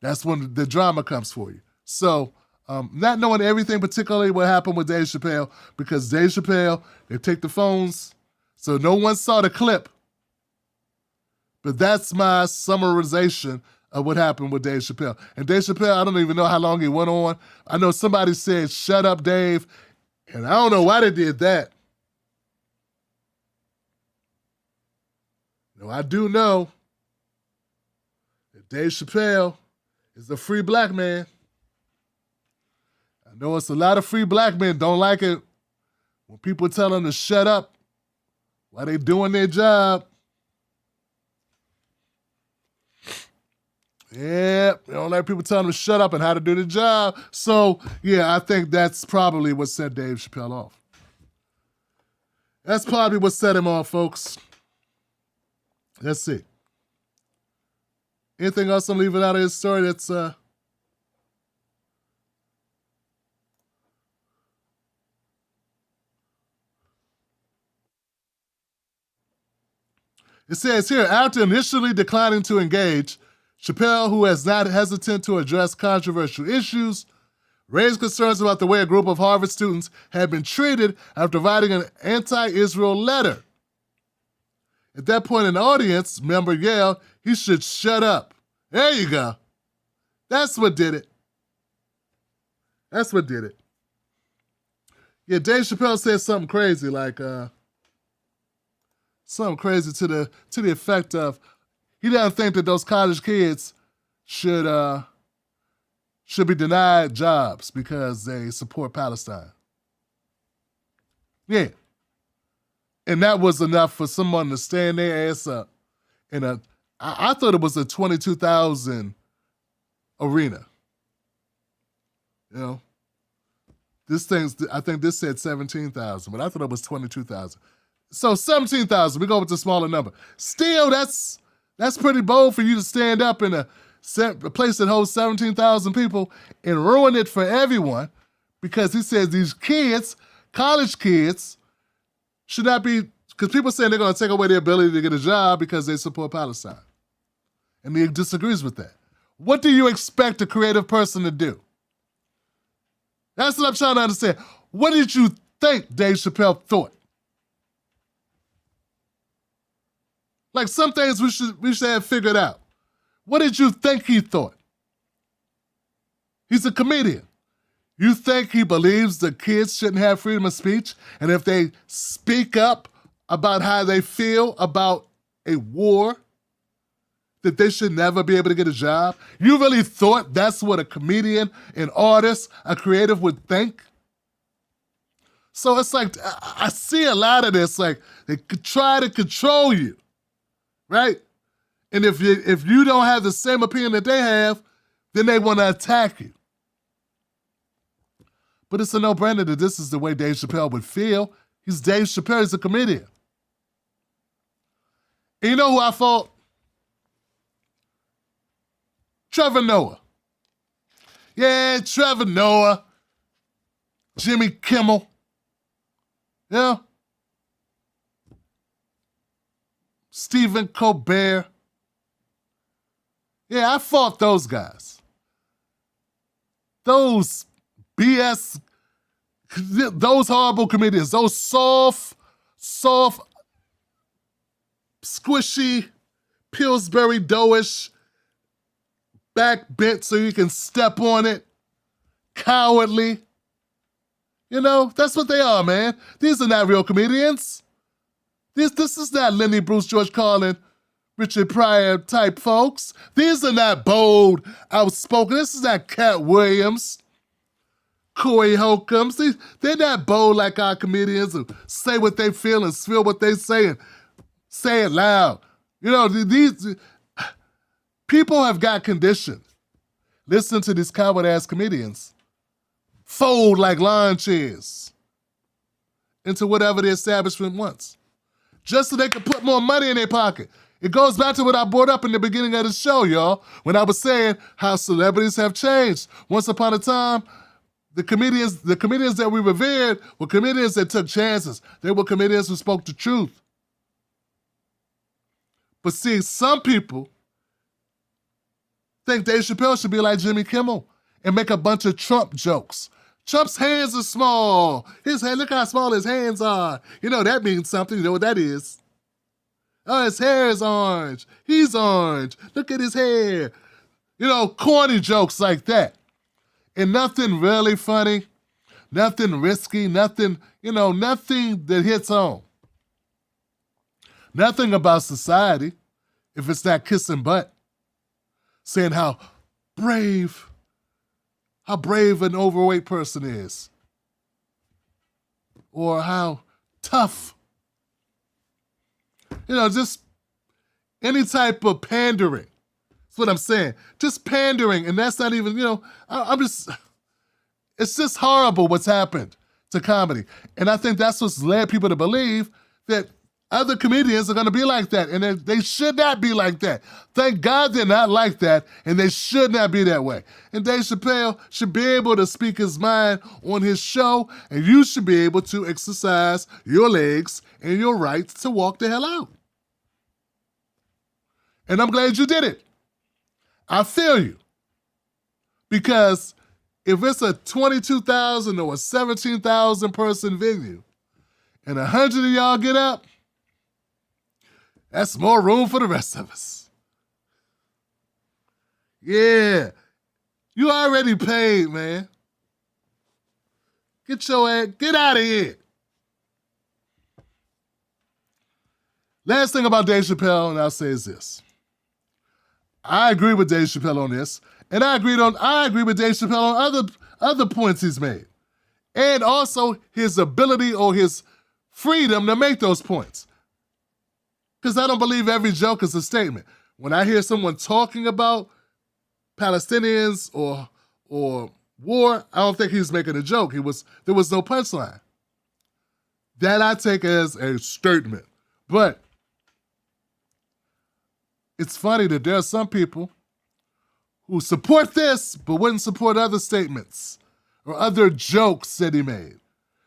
that's when the drama comes for you. So, not knowing everything, particularly what happened with Dave Chappelle, because Dave Chappelle, they take the phones, so no one saw the clip. But that's my summarization of what happened with Dave Chappelle. And Dave Chappelle, I don't even know how long he went on. I know somebody said, shut up, Dave. And I don't know why they did that. No, I do know that Dave Chappelle is a free black man. I know it's a lot of free black men don't like it when people tell them to shut up while they doing their job. Yeah, they don't like people telling them to shut up and how to do the job. So, yeah, I think that's probably what set Dave Chappelle off. That's probably what set him off, folks. Let's see. Anything else I'm leaving out of his story that's... It says here, after initially declining to engage, Chappelle, who has not hesitant to address controversial issues, raised concerns about the way a group of Harvard students had been treated after writing an anti-Israel letter. At that point, an audience member yelled, he should shut up. There you go. That's what did it. That's what did it. Yeah, Dave Chappelle said something crazy, like something crazy to the effect of, he doesn't think that those college kids should be denied jobs because they support Palestine. Yeah. And that was enough for someone to stand their ass up in a I thought it was a 22,000 arena. You know, I think this said 17,000, but I thought it was 22,000. So 17,000, we go with the smaller number. Still, that's pretty bold for you to stand up in a place that holds 17,000 people and ruin it for everyone, because he says these kids, college kids, should not be, because people saying they're going to take away their ability to get a job because they support Palestine. And he disagrees with that. What do you expect a creative person to do? That's what I'm trying to understand. What did you think Dave Chappelle thought? Like, some things we should have figured out. What did you think he thought? He's a comedian. You think he believes the kids shouldn't have freedom of speech? And if they speak up about how they feel about a war, that they should never be able to get a job? You really thought that's what a comedian, an artist, a creative would think? So it's like, I see a lot of this, like, they could try to control you, right? And if you don't have the same opinion that they have, then they want to attack you. But it's a no-brainer that this is the way Dave Chappelle would feel. He's Dave Chappelle, he's a comedian. And you know who I fought? Trevor Noah. Yeah, Trevor Noah. Jimmy Kimmel. Yeah. Stephen Colbert. Yeah, I fought those guys. Those BS, those horrible comedians, those soft, squishy, Pillsbury doughish, back bent so you can step on it, cowardly. You know, that's what they are, man. These are not real comedians. This is not Lenny Bruce, George Carlin, Richard Pryor type folks. These are not bold, outspoken. This is not Cat Williams, Corey Holcombs. They're not bold like our comedians who say what they feel and feel what they say and say it loud. You know, these people have got conditioned. Listen to these coward-ass comedians fold like lawn chairs into whatever the establishment wants, just so they can put more money in their pocket. It goes back to what I brought up in the beginning of the show, y'all, when I was saying how celebrities have changed. Once upon a time, the comedians that we revered were comedians that took chances. They were comedians who spoke the truth. But see, some people think Dave Chappelle should be like Jimmy Kimmel and make a bunch of Trump jokes. Trump's hands are small. Look how small his hands are. You know, that means something. You know what that is. Oh, his hair is orange. He's orange. Look at his hair. You know, corny jokes like that. And nothing really funny, nothing risky, nothing that hits home. Nothing about society, if it's not kissing butt, saying how brave an overweight person is, or how tough. You know, just any type of pandering. That's what I'm saying. Just pandering, and that's not even, it's just horrible what's happened to comedy. And I think that's what's led people to believe that other comedians are going to be like that, and they should not be like that. Thank God they're not like that, and they should not be that way. And Dave Chappelle should be able to speak his mind on his show, and you should be able to exercise your legs and your rights to walk the hell out. And I'm glad you did it. I feel you. Because if it's a 22,000 or a 17,000 person venue, and 100 of y'all get up, that's more room for the rest of us. Yeah. You already paid, man. Get out of here. Last thing about Dave Chappelle, and I'll say is this. I agree with Dave Chappelle on this, and I agree with Dave Chappelle on other points he's made. And also his ability or his freedom to make those points. Because I don't believe every joke is a statement. When I hear someone talking about Palestinians or war, I don't think he's making a joke. There was no punchline. That I take as a statement. But it's funny that there are some people who support this but wouldn't support other statements or other jokes that he made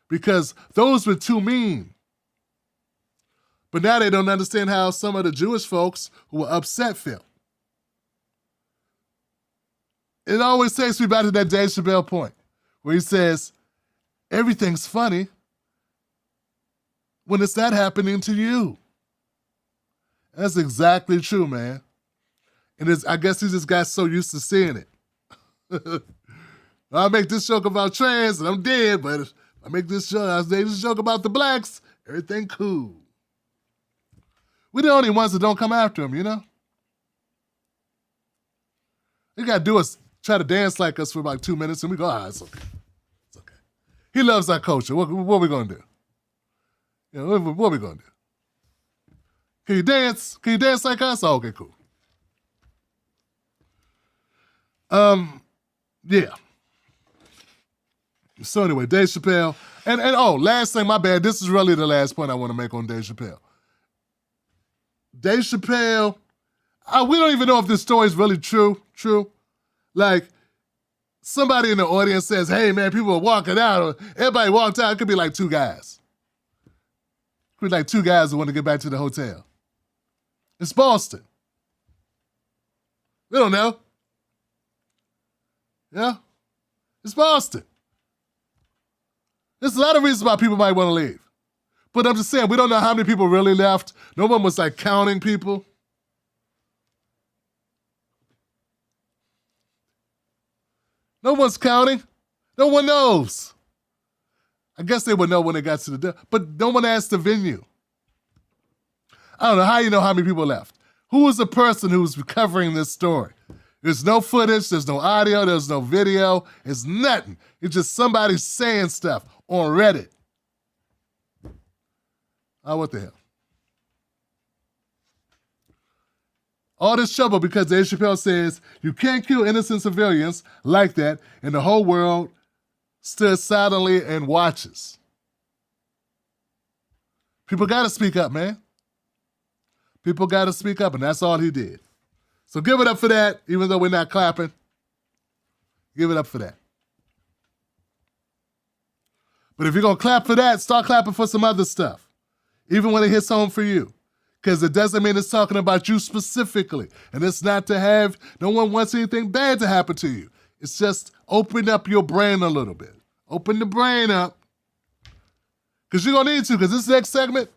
because those were too mean. But now they don't understand how some of the Jewish folks who were upset felt. It always takes me back to that Dave Chappelle point where he says, everything's funny when it's not happening to you. That's exactly true, man. And I guess he just got so used to seeing it. I make this joke about trans and I'm dead, but I make this joke about the blacks, everything cool. We're the only ones that don't come after him, you know? All you gotta do is try to dance like us for about 2 minutes and we go, it's okay. It's okay. He loves our culture. What are we gonna do? You know, what are we gonna do? Can you dance? Can you dance like us? Oh, okay, cool. Yeah. So anyway, Dave Chappelle. And last thing, my bad. This is really the last point I want to make on Dave Chappelle. Dave Chappelle, we don't even know if this story is really true. Like, somebody in the audience says, hey, man, people are walking out. Or everybody walked out. It could be like 2 guys. It could be like 2 guys who want to get back to the hotel. It's Boston. We don't know. Yeah? It's Boston. There's a lot of reasons why people might want to leave. But I'm just saying, we don't know how many people really left. No one was like counting people. No one's counting. No one knows. I guess they would know when they got to the door, but no one asked the venue. I don't know how you know how many people left. Who was the person who was covering this story? There's no footage, there's no audio, there's no video, it's nothing. It's just somebody saying stuff on Reddit. Oh, what the hell? All this trouble because Dave Chappelle says you can't kill innocent civilians like that, and the whole world stood silently and watches. People gotta speak up, man. People gotta speak up, and that's all he did. So give it up for that, even though we're not clapping. Give it up for that. But if you're gonna clap for that, start clapping for some other stuff, even when it hits home for you. Because it doesn't mean it's talking about you specifically. And it's not to have, no one wants anything bad to happen to you. It's just open up your brain a little bit. Open the brain up. Because you're gonna need to, because this next segment,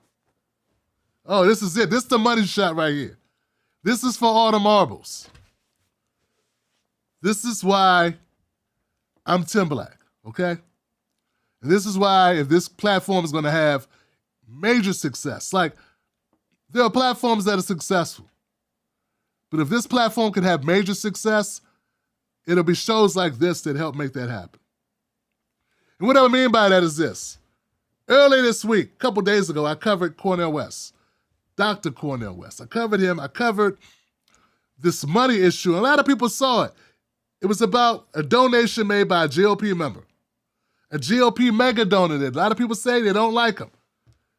oh, this is it. This is the money shot right here. This is for all the marbles. This is why I'm Tim Black, okay? And this is why if this platform is gonna have major success, like there are platforms that are successful, but if this platform can have major success, it'll be shows like this that help make that happen. And what I mean by that is this. Earlier this week, a couple days ago, I covered Cornel West. Dr. Cornel West. I covered him. I covered this money issue. A lot of people saw it. It was about a donation made by a GOP member. A GOP mega donor that a lot of people say they don't like him.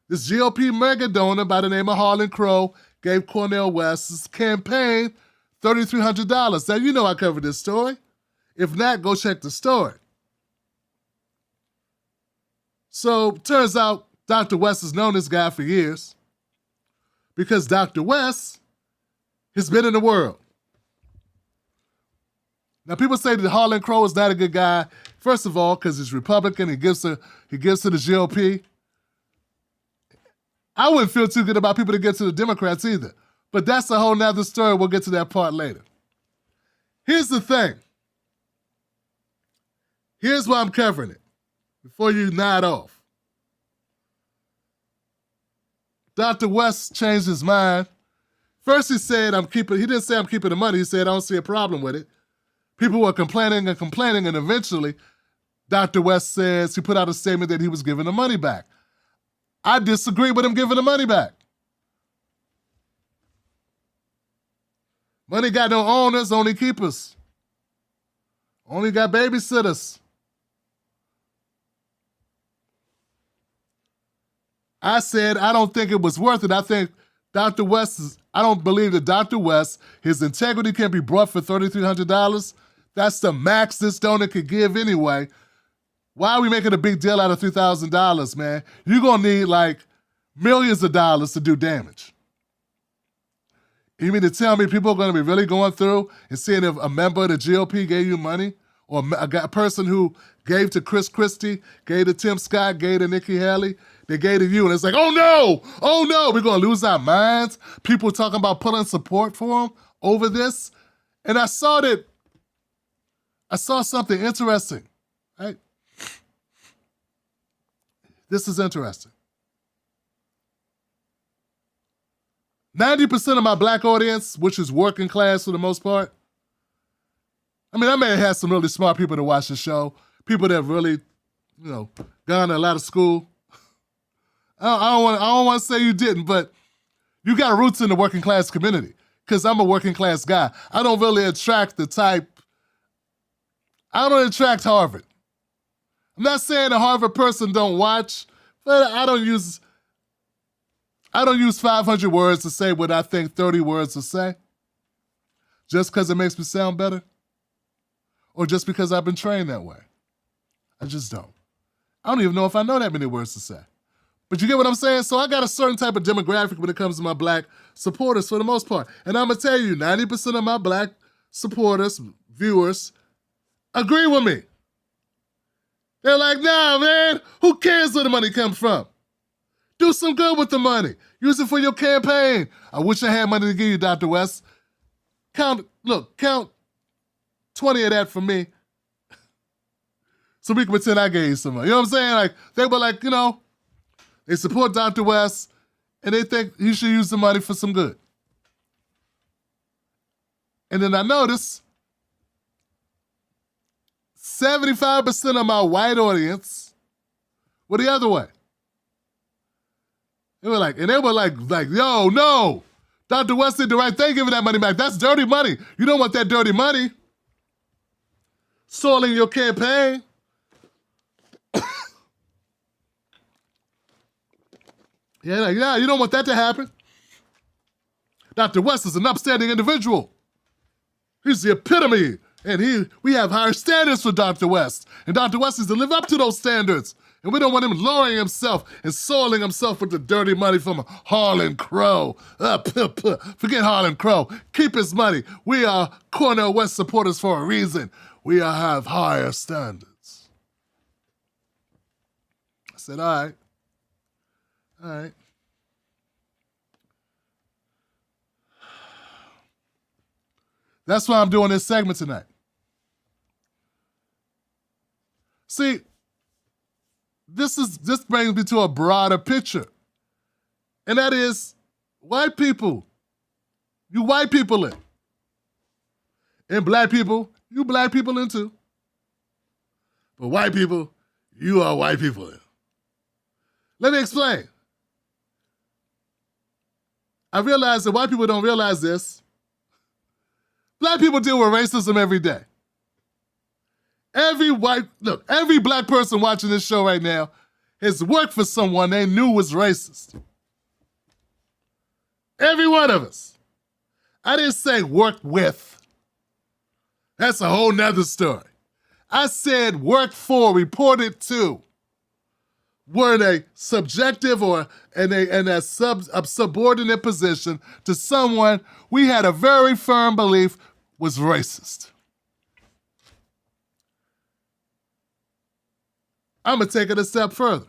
This GOP mega donor by the name of Harlan Crow gave Cornel West's campaign $3,300. Now, you know I covered this story. If not, go check the story. So, turns out Dr. West has known this guy for years. Because Dr. West has been in the world. Now, people say that Harlan Crow is not a good guy. First of all, because he's Republican, he gives to the GOP. I wouldn't feel too good about people that get to the Democrats either. But that's a whole nother story. We'll get to that part later. Here's the thing. Here's why I'm covering it. Before you nod off. Dr. West changed his mind. First he said, he didn't say I'm keeping the money. He said, I don't see a problem with it. People were complaining, and eventually Dr. West says, he put out a statement that he was giving the money back. I disagree with him giving the money back. Money got no owners, only keepers. Only got babysitters. I said I don't think it was worth it. I think Dr. West I don't believe that Dr. West, his integrity can be brought for $3,300. That's the max this donor could give anyway. Why are we making a big deal out of $3,000, man? You're going to need like millions of dollars to do damage. You mean to tell me people are going to be really going through and seeing if a member of the GOP gave you money? Or a person who gave to Chris Christie, gave to Tim Scott, gave to Nikki Haley, they gave to you. And it's like, oh no, we're going to lose our minds. People talking about pulling support for them over this. And I saw something interesting, right? This is interesting. 90% of my black audience, which is working class for the most part, I mean, I may have had some really smart people to watch the show, people that have really, gone to a lot of school. I don't want to say you didn't, but you got roots in the working class community because I'm a working class guy. I don't really attract I don't attract Harvard. I'm not saying a Harvard person don't watch, but I don't use 500 words to say what I think 30 words to say just because it makes me sound better or just because I've been trained that way. I just don't. I don't even know if I know that many words to say. But you get what I'm saying? So I got a certain type of demographic when it comes to my black supporters for the most part. And I'm going to tell you, 90% of my black supporters, viewers, agree with me. They're like, nah, man, who cares where the money comes from? Do some good with the money. Use it for your campaign. I wish I had money to give you, Dr. West. Count 20 of that for me so we can pretend I gave you some money. You know what I'm saying? Like, they were like, they support Dr. West and they think he should use the money for some good. And then I noticed 75% of my white audience were the other way. They were like, yo, no, Dr. West did the right thing giving that money back. That's dirty money. You don't want that dirty money soiling your campaign. Yeah, you don't want that to happen. Dr. West is an upstanding individual. He's the epitome. And we have higher standards for Dr. West. And Dr. West is to live up to those standards. And we don't want him lowering himself and soiling himself with the dirty money from Harlan Crow. Forget Harlan Crow. Keep his money. We are Cornel West supporters for a reason. We have higher standards. I said, all right. That's why I'm doing this segment tonight. See, this brings me to a broader picture. And that is white people. You white people in. And black people, you black people in too. But white people, you are white people in. Let me explain. I realize that white people don't realize this. Black people deal with racism every day. Every black person watching this show right now has worked for someone they knew was racist. Every one of us. I didn't say worked with. That's a whole nother story. I said worked for, reported to. Were they subjective or in a subordinate position to someone we had a very firm belief was racist. I'm going to take it a step further.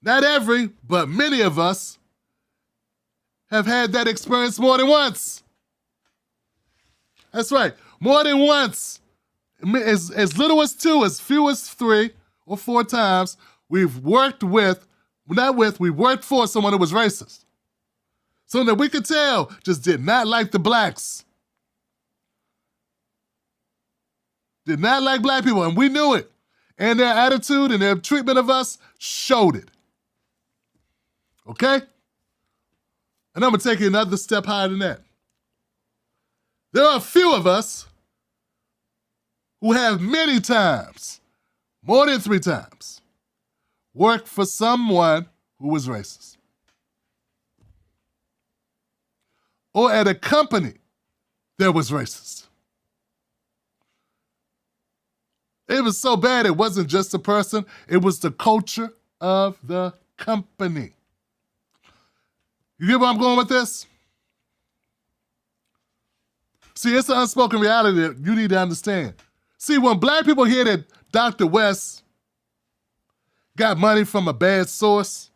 Not every, but many of us have had that experience more than once. That's right, more than once. As little as 2, as few as 3 or 4 times, we've worked for someone who was racist. Someone that we could tell just did not like the blacks. Did not like black people, and we knew it. And their attitude and their treatment of us showed it. Okay? And I'm going to take you another step higher than that. There are a few of us who have many times, more than 3 times, worked for someone who was racist. Or at a company that was racist. It was so bad it wasn't just a person, it was the culture of the company. You get where I'm going with this? See, it's an unspoken reality that you need to understand. See, when black people hear that Dr. West got money from a bad source,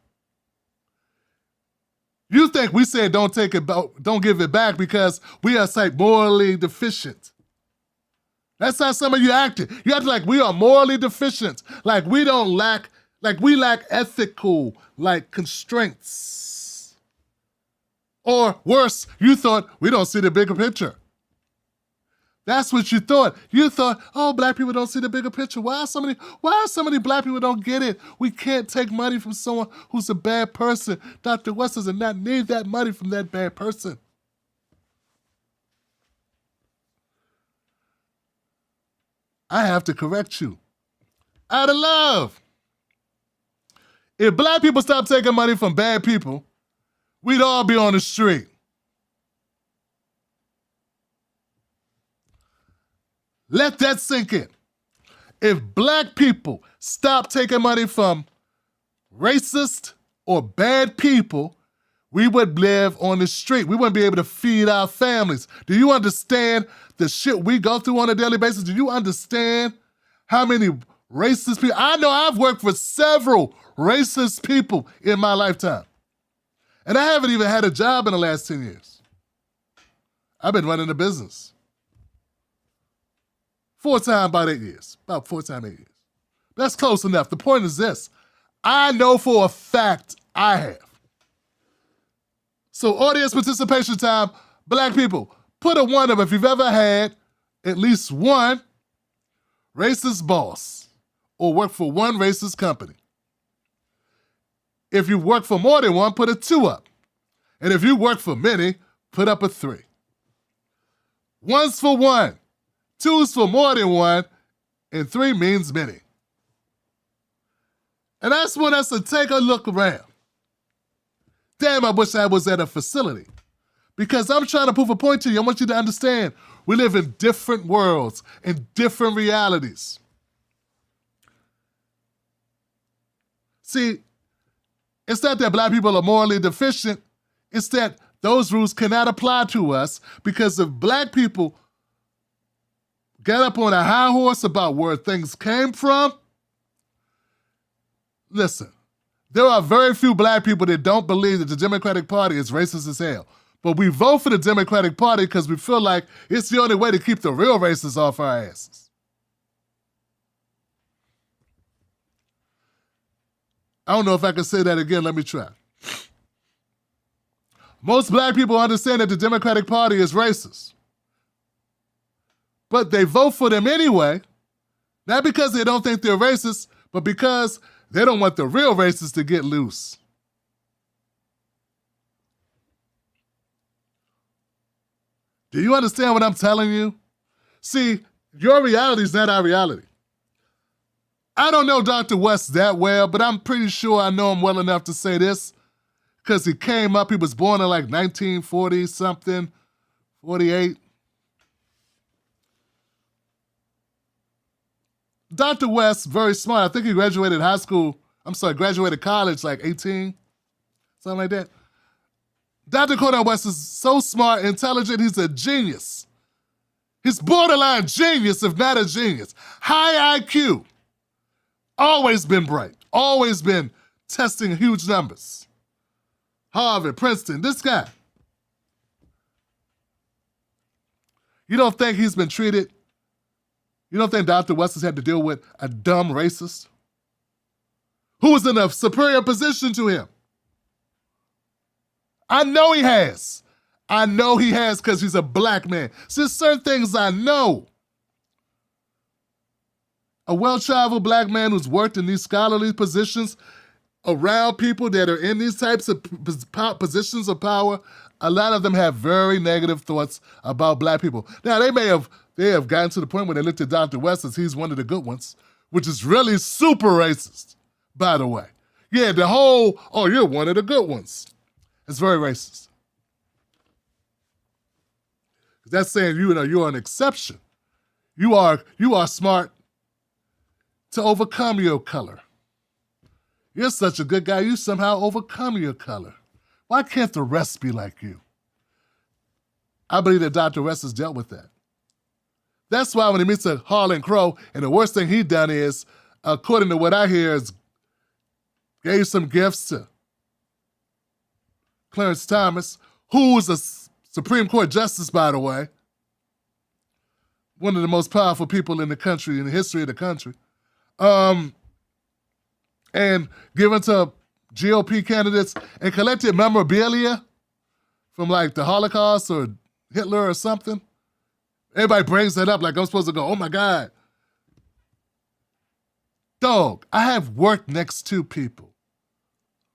you think we said don't give it back because we are like morally deficient. That's how some of you acted. You act like we are morally deficient, like we lack ethical constraints. Or worse, you thought we don't see the bigger picture. That's what you thought. You thought, oh, black people don't see the bigger picture. Why so many black people don't get it? We can't take money from someone who's a bad person. Dr. West does not need that money from that bad person. I have to correct you. Out of love. If black people stopped taking money from bad people, we'd all be on the street. Let that sink in. If black people stopped taking money from racist or bad people, we would live on the street. We wouldn't be able to feed our families. Do you understand the shit we go through on a daily basis? Do you understand how many racist people? I know I've worked for several racist people in my lifetime. And I haven't even had a job in the last 10 years. I've been running a business. About 8 years. About 4 times 8 years. That's close enough. The point is this. I know for a fact I have. So audience participation time, black people, put a 1 up if you've ever had at least one racist boss or worked for one racist company. If you've worked for more than one, put a 2 up. And if you work for many, put up a 3. 1's for 1, 2's for more than 1, and 3 means many. And that's when us to take a look around. Damn, I wish I was at a facility. Because I'm trying to prove a point to you. I want you to understand we live in different worlds and different realities. See, it's not that black people are morally deficient. It's that those rules cannot apply to us because if black people get up on a high horse about where things came from, listen, there are very few black people that don't believe that the Democratic Party is racist as hell. But we vote for the Democratic Party because we feel like it's the only way to keep the real racists off our asses. I don't know if I can say that again. Let me try. Most black people understand that the Democratic Party is racist. But they vote for them anyway, not because they don't think they're racist, but because they don't want the real racists to get loose. Do you understand what I'm telling you? See, your reality is not our reality. I don't know Dr. West that well, but I'm pretty sure I know him well enough to say this because he came up, he was born in like 1940-something, 48. Dr. West, very smart. I think he graduated college like 18, something like that. Dr. Cornel West is so smart, intelligent, he's a genius. He's borderline genius, if not a genius. High IQ. Always been bright. Always been testing huge numbers. Harvard, Princeton, this guy. You don't think he's been treated? You don't think Dr. West has had to deal with a dumb racist who was in a superior position to him? I know he has. I know he has because he's a black man. So there's certain things I know. A well-traveled black man who's worked in these scholarly positions, around people that are in these types of positions of power, a lot of them have very negative thoughts about black people. Now, they have gotten to the point where they looked at Dr. West as he's one of the good ones, which is really super racist, by the way. Yeah, the whole, oh, you're one of the good ones. It's very racist. That's saying, you're an exception. You are smart to overcome your color. You're such a good guy, you somehow overcome your color. Why can't the rest be like you? I believe that Dr. West has dealt with that. That's why when he meets a Harlan Crow, and the worst thing he done is, according to what I hear, is gave some gifts to Clarence Thomas, who's a Supreme Court justice, by the way, one of the most powerful people in the country, in the history of the country, and given to GOP candidates and collected memorabilia from like the Holocaust or Hitler or something. Everybody brings that up like I'm supposed to go, oh my God. Dog, I have worked next to people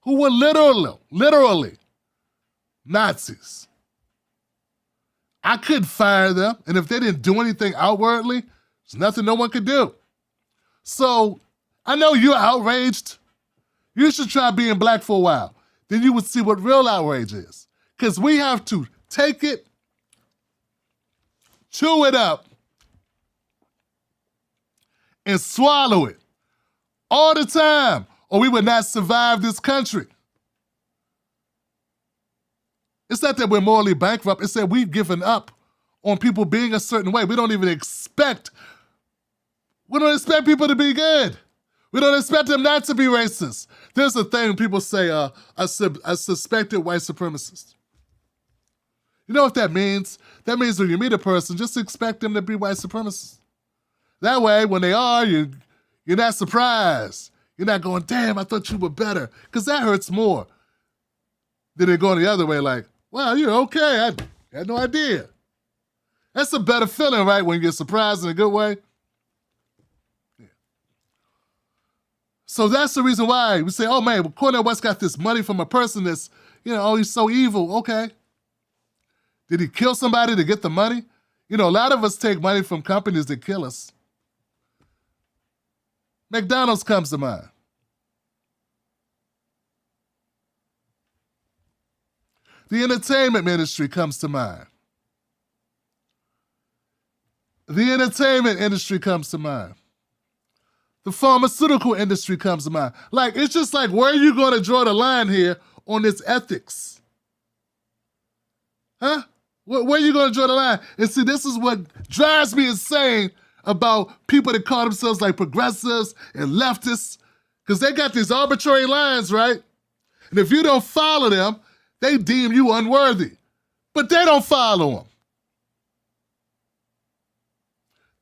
who were literally Nazis. I couldn't fire them, and if they didn't do anything outwardly, there's nothing no one could do. So I know you're outraged. You should try being black for a while. Then you would see what real outrage is. Because we have to take it, chew it up, and swallow it all the time, or we would not survive this country. It's not that we're morally bankrupt. It's that we've given up on people being a certain way. We don't expect people to be good. We don't expect them not to be racist. There's a thing people say, a suspected white supremacist. You know what that means? That means when you meet a person, just expect them to be white supremacists. That way, when they are, you're not surprised. You're not going, damn, I thought you were better. Because that hurts more than it going the other way, like, wow, you're okay. I had no idea. That's a better feeling, right, when you get surprised in a good way? So that's the reason why we say, oh man, well, Cornel West got this money from a person that's, oh, he's so evil. Okay. Did he kill somebody to get the money? A lot of us take money from companies that kill us. McDonald's comes to mind. The entertainment industry comes to mind. The entertainment industry comes to mind. The pharmaceutical industry comes to mind. Like, it's just like, where are you going to draw the line here on this ethics? Huh? Where are you going to draw the line? And see, this is what drives me insane about people that call themselves like progressives and leftists, because they got these arbitrary lines, right? And if you don't follow them, they deem you unworthy. But they don't follow them.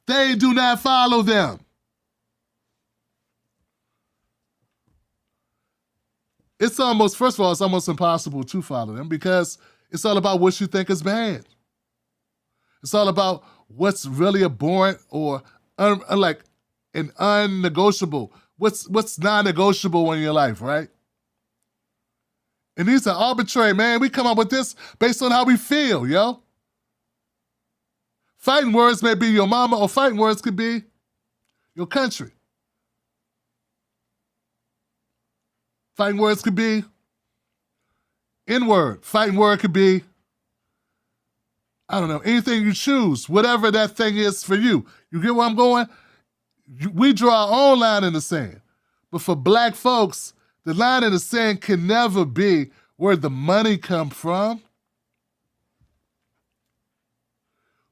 They do not follow them. First of all, it's almost impossible to follow them because it's all about what you think is bad. It's all about what's really abhorrent or like an unnegotiable. What's non-negotiable in your life, right? And these are arbitrary, man. We come up with this based on how we feel, yo. Fighting words may be your mama, or fighting words could be your country. Fighting words could be N-word. Fighting word could be, I don't know, anything you choose, whatever that thing is for you. You get where I'm going? We draw our own line in the sand. But for black folks, the line in the sand can never be where the money come from.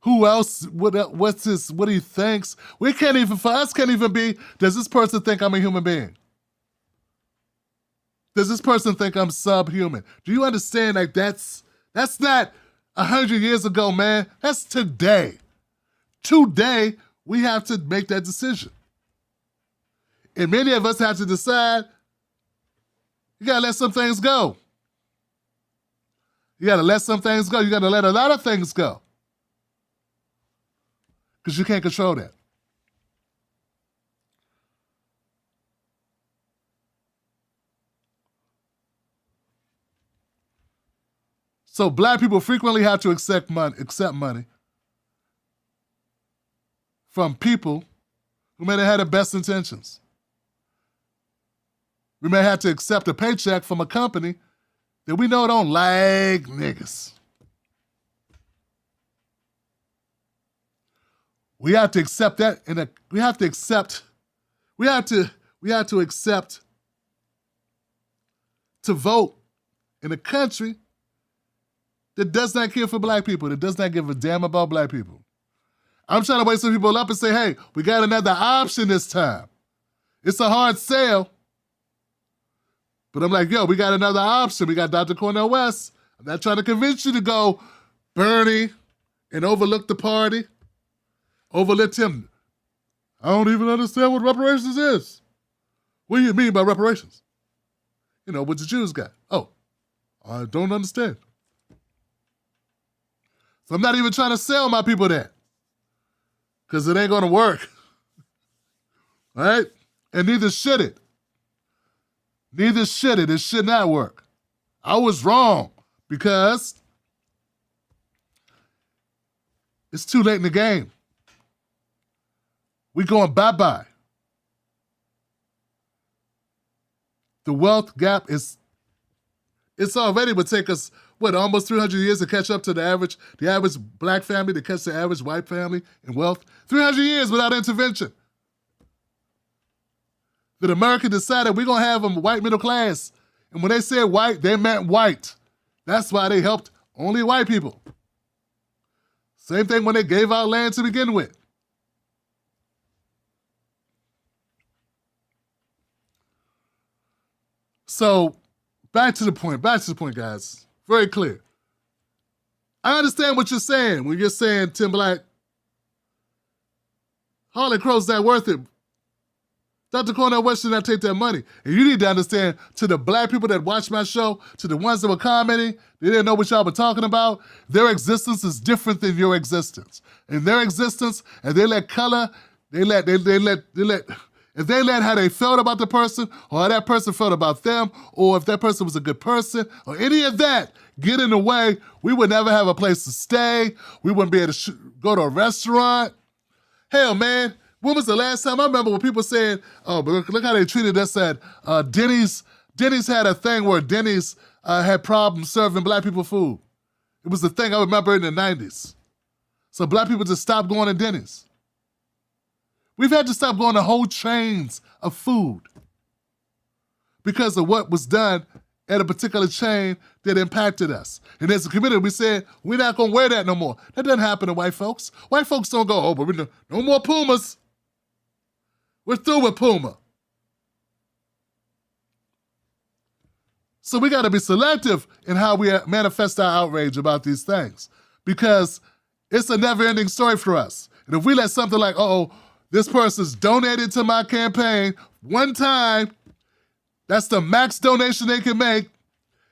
Who else, what's this, what he thinks? For us, can't even be, does this person think I'm a human being? Does this person think I'm subhuman? Do you understand, like, that's not 100 years ago, man. That's today. Today, we have to make that decision. And many of us have to decide, you gotta let some things go. You gotta let some things go. You gotta let a lot of things go. Because you can't control that. So black people frequently have to accept money from people who may have had the best intentions. We may have to accept a paycheck from a company that we know don't like niggas. We have to accept that, and we have to accept to vote in a country that does not care for black people, that does not give a damn about black people. I'm trying to wake some people up and say, hey, we got another option this time. It's a hard sell. But I'm like, yo, we got another option. We got Dr. Cornel West. I'm not trying to convince you to go Bernie and overlook the party. Overlook him. I don't even understand what reparations is. What do you mean by reparations? You know, what the Jews got. Oh, I don't understand. So I'm not even trying to sell my people that. Because it ain't going to work. All right? And neither should it. Neither should it. It should not work. I was wrong because it's too late in the game. We going bye-bye. The wealth gap it's already would take us, almost 300 years to catch up to the average black family, to catch the average white family in wealth. 300 years without intervention. That America decided we're going to have a white middle class. And when they said white, they meant white. That's why they helped only white people. Same thing when they gave out land to begin with. So, back to the point, guys. Very clear. I understand what you're saying when you're saying, Tim Black, Harlan Crow's not worth it. Dr. Cornel West should not take that money. And you need to understand, to the black people that watch my show, to the ones that were commenting, they didn't know what y'all were talking about, their existence is different than your existence. In their existence, and they let color, if they let how they felt about the person, or how that person felt about them, or if that person was a good person, or any of that get in the way, we would never have a place to stay. We wouldn't be able to go to a restaurant. Hell, man, when was the last time? I remember when people said, oh, but look how they treated us at Denny's. Denny's had a thing where Denny's had problems serving black people food. It was the thing I remember in the 90s. So black people just stopped going to Denny's. We've had to stop going to whole trains of food because of what was done at a particular chain that impacted us. And as a community, we said, we're not going to wear that no more. That doesn't happen to white folks. White folks don't go, oh, but no more Pumas. We're through with Puma. So we got to be selective in how we manifest our outrage about these things because it's a never-ending story for us. And if we let something like, this person's donated to my campaign one time, that's the max donation they can make,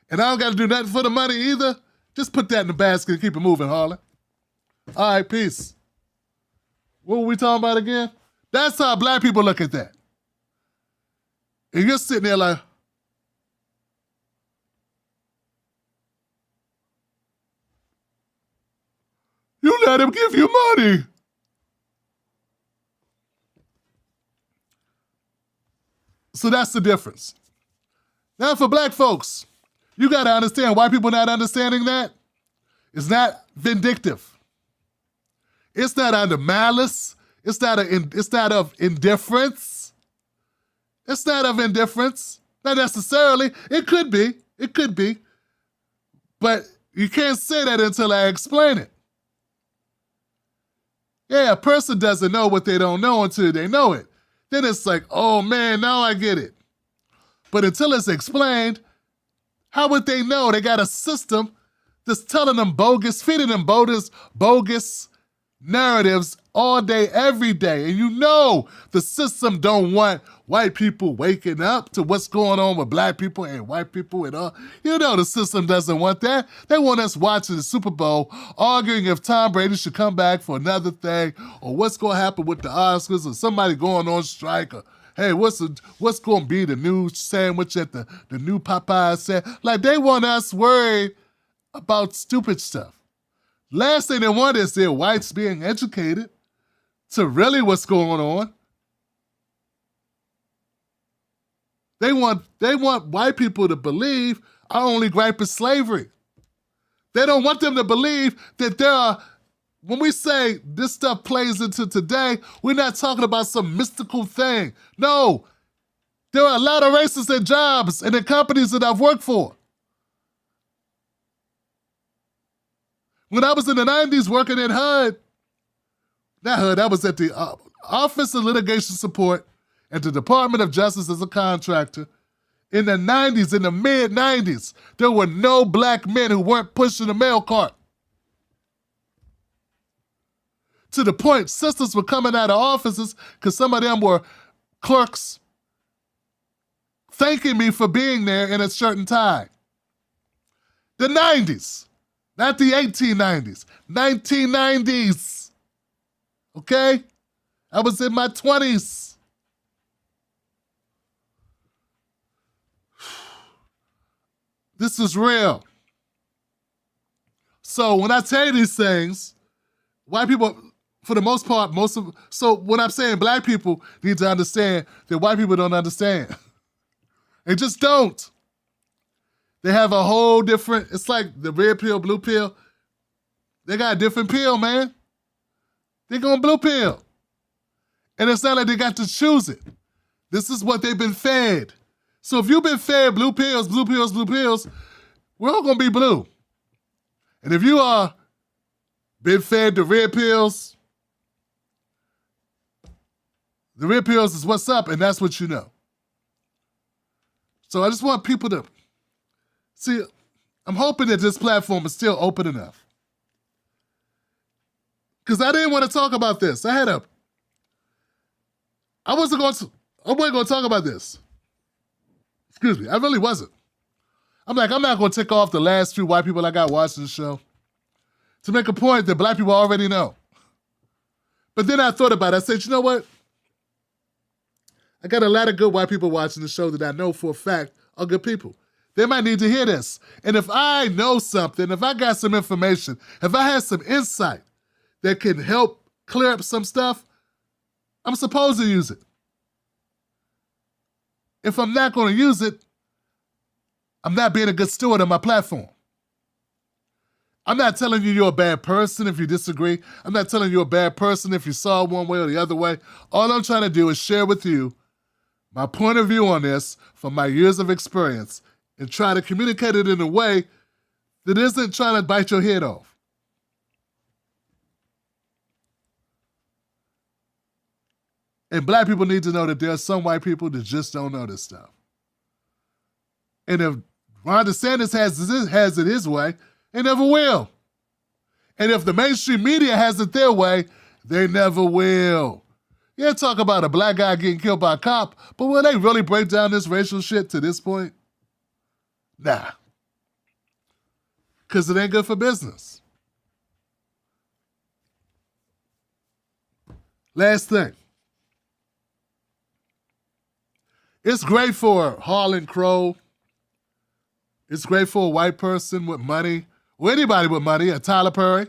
and I don't got to do nothing for the money either, just put that in the basket and keep it moving, Harlan. All right, peace. What were we talking about again? That's how black people look at that. And you're sitting there like, you let him give you money. So that's the difference. Now for black folks, you got to understand, white people not understanding that, it's not vindictive. It's not out of malice. It's not of indifference. It's not of indifference. Not necessarily. It could be. But you can't say that until I explain it. Yeah, a person doesn't know what they don't know until they know it. Then it's like, oh man, now I get it. But until it's explained, how would they know? They got a system that's telling them feeding them bogus narratives all day, every day. And you know the system don't want white people waking up to what's going on with black people and white people and all. You know the system doesn't want that. They want us watching the Super Bowl, arguing if Tom Brady should come back for another thing, or what's going to happen with the Oscars, or somebody going on strike, or hey, what's going to be the new sandwich at the new Popeye set? Like, they want us worried about stupid stuff. Last thing they want is their whites being educated to really what's going on. They want white people to believe our only gripe is slavery. They don't want them to believe that there are, when we say this stuff plays into today, we're not talking about some mystical thing. No, there are a lot of racists in jobs and in companies that I've worked for. When I was in the 90s working at HUD, not HUD, I was at the Office of Litigation Support at the Department of Justice as a contractor. In the 90s, in the mid-90s, there were no black men who weren't pushing a mail cart. To the point, sisters were coming out of offices because some of them were clerks thanking me for being there in a certain time. The 90s, not the 1890s, 1990s, okay? I was in my 20s. This is real. So when I tell you these things, white people, for the most part, so when I'm saying black people need to understand that white people don't understand. They just don't. They have a whole different, it's like the red pill, blue pill. They got a different pill, man. They're going blue pill. And it's not like they got to choose it. This is what they've been fed. So if you've been fed blue pills, blue pills, blue pills, we're all gonna be blue. And if you are been fed the red pills is what's up, and that's what you know. So I just want people to see, I'm hoping that this platform is still open enough. Because I didn't want to talk about this. I wasn't going to talk about this. Excuse me, I really wasn't. I'm not going to tick off the last few white people I got watching the show to make a point that black people already know. But then I thought about it. I said, you know what? I got a lot of good white people watching the show that I know for a fact are good people. They might need to hear this. And if I know something, if I got some information, if I had some insight that can help clear up some stuff, I'm supposed to use it. If I'm not going to use it, I'm not being a good steward of my platform. I'm not telling you you're a bad person if you disagree. I'm not telling you you're a bad person if you saw one way or the other way. All I'm trying to do is share with you my point of view on this from my years of experience and try to communicate it in a way that isn't trying to bite your head off. And black people need to know that there are some white people that just don't know this stuff. And if Ron DeSantis has it his way, they never will. And if the mainstream media has it their way, they never will. Yeah, talk about a black guy getting killed by a cop, but will they really break down this racial shit to this point? Nah. Because it ain't good for business. Last thing. It's great for Harlan Crow. It's great for a white person with money, or anybody with money, a Tyler Perry.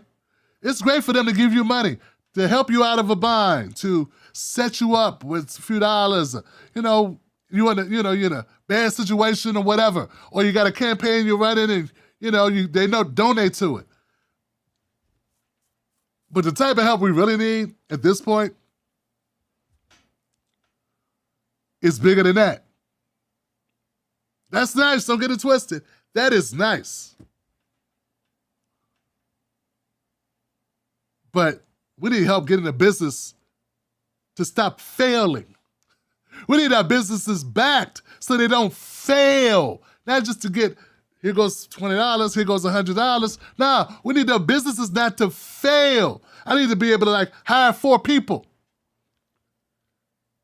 It's great for them to give you money, to help you out of a bind, to set you up with a few dollars. You're in a bad situation or whatever, or you got a campaign you're running and they donate to it. But the type of help we really need at this point is bigger than that. That's nice, don't get it twisted. That is nice. But we need help getting the business to stop failing. We need our businesses backed so they don't fail. Not just to get, here goes $20, here goes $100. Nah, we need our businesses not to fail. I need to be able to hire 4 people.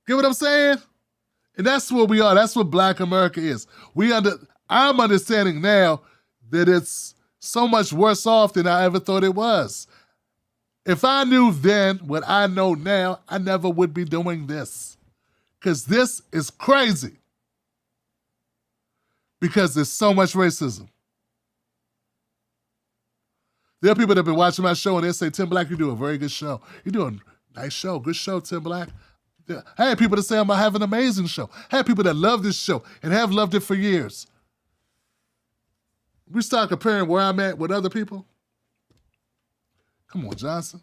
Get what I'm saying? And that's what we are. That's what Black America is. I'm understanding now that it's so much worse off than I ever thought it was. If I knew then what I know now, I never would be doing this. Because this is crazy. Because there's so much racism. There are people that have been watching my show and they say, Tim Black, you do a very good show. You do a nice show, good show, Tim Black. I had people that say I have an amazing show. I had people that love this show and have loved it for years. We start comparing where I'm at with other people. Come on, Johnson.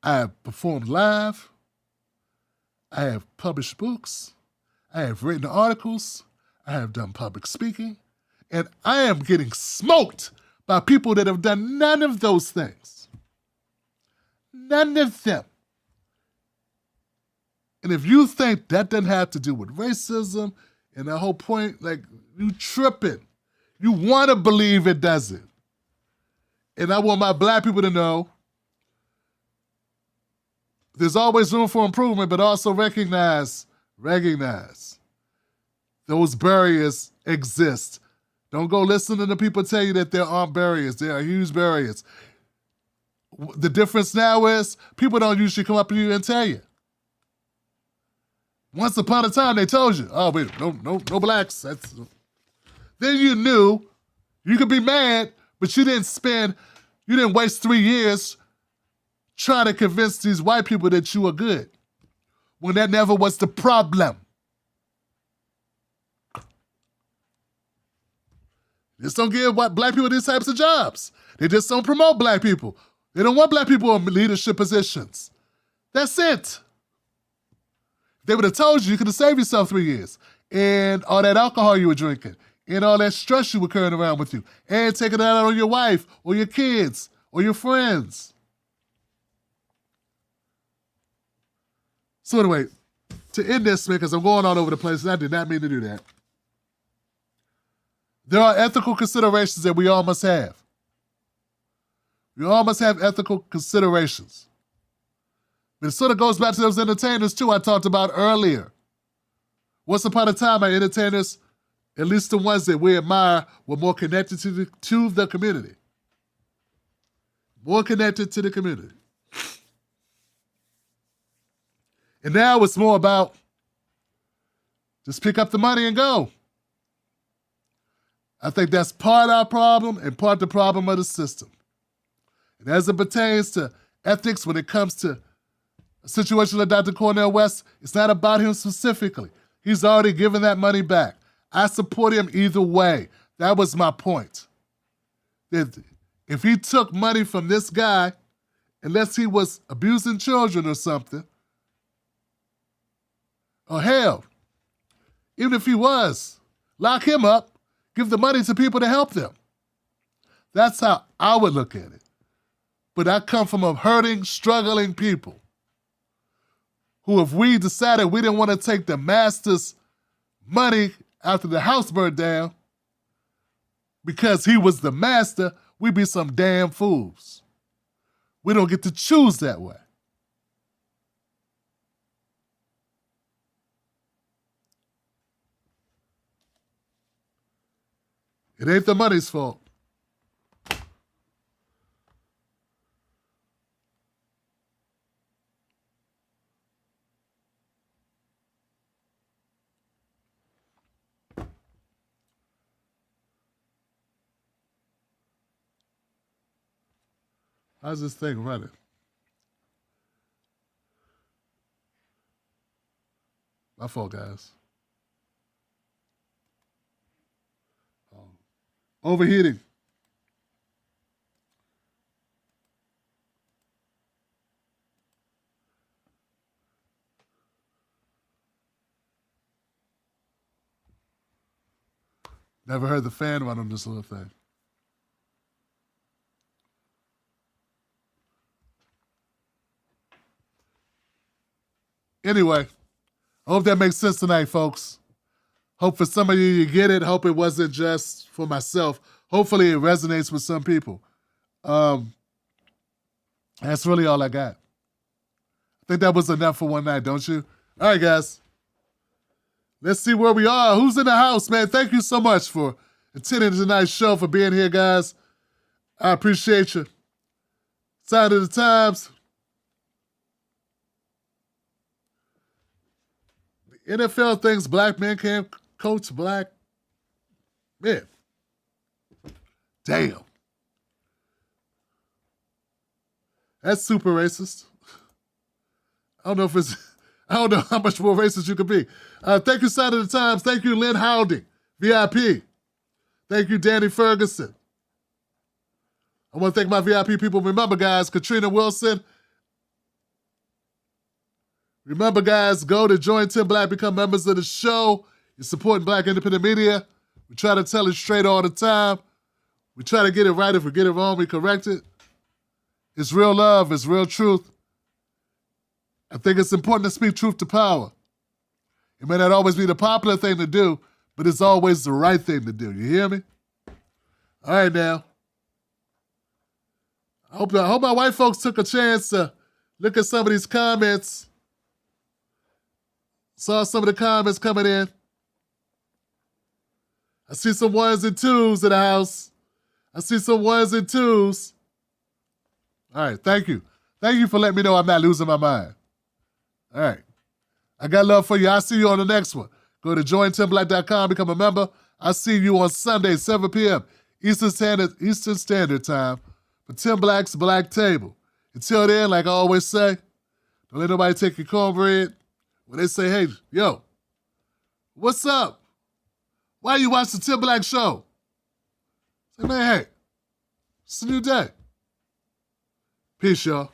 I have performed live. I have published books. I have written articles. I have done public speaking. And I am getting smoked by people that have done none of those things. None of them. And if you think that doesn't have to do with racism and the whole point, like, you tripping. You want to believe it doesn't. And I want my black people to know there's always room for improvement, but also recognize those barriers exist. Don't go listening to people tell you that there aren't barriers. There are huge barriers. The difference now is people don't usually come up to you and tell you. Once upon a time, they told you, oh, wait, no blacks. Then you knew you could be mad, but you didn't waste 3 years trying to convince these white people that you were good when that never was the problem. Just don't give black people these types of jobs. They just don't promote black people. They don't want black people in leadership positions. That's it. If they would have told you, you could have saved yourself 3 years. And all that alcohol you were drinking, and all that stress you were carrying around with you, and taking that out on your wife, or your kids, or your friends. So anyway, to end this, because I'm going all over the place, and I did not mean to do that. There are ethical considerations that we all must have. We all must have ethical considerations. But it sort of goes back to those entertainers, too, I talked about earlier. Once upon a time, our entertainers, at least the ones that we admire, were more connected to the community. More connected to the community. And now it's more about just pick up the money and go. I think that's part of our problem and part the problem of the system. And as it pertains to ethics, when it comes to a situation like Dr. Cornel West, it's not about him specifically. He's already given that money back. I support him either way. That was my point. If he took money from this guy, unless he was abusing children or something, or hell, even if he was, lock him up, give the money to people to help them. That's how I would look at it. But I come from a hurting, struggling people who, if we decided we didn't want to take the master's money after the house burned down because he was the master, we'd be some damn fools. We don't get to choose that way. It ain't the money's fault. How's this thing running? My fault, guys. Overheating. Never heard the fan run on this little thing. Anyway, I hope that makes sense tonight, folks. Hope for some of you get it. Hope it wasn't just for myself. Hopefully it resonates with some people. That's really all I got. I think that was enough for one night, don't you? All right, guys. Let's see where we are. Who's in the house, man? Thank you so much for attending tonight's show, for being here, guys. I appreciate you. Sign of the times. The NFL thinks black men can't coach black Man. Damn. That's super racist. I don't know how much more racist you could be. Thank you, Sign of the Times. Thank you, Lynn Howdy, VIP. Thank you, Danny Ferguson. I want to thank my VIP people. Remember, guys, Katrina Wilson. Remember, guys, go to Join Tim Black, become members of the show. You're supporting Black independent media. We try to tell it straight all the time. We try to get it right. If we get it wrong, we correct it. It's real love. It's real truth. I think it's important to speak truth to power. It may not always be the popular thing to do, but it's always the right thing to do. You hear me? All right, now. I hope my white folks took a chance to look at some of these comments. Saw some of the comments coming in. I see some ones and twos in the house. I see some ones and twos. All right, thank you. Thank you for letting me know I'm not losing my mind. All right. I got love for you. I'll see you on the next one. Go to jointimblack.com, become a member. I'll see you on Sunday, 7 p.m. Eastern Standard Time for Tim Black's Black Table. Until then, like I always say, don't let nobody take your cornbread. When they say, hey, yo, what's up? Why you watch the Tim Black Show? Say, man, hey, it's a new day. Peace, y'all.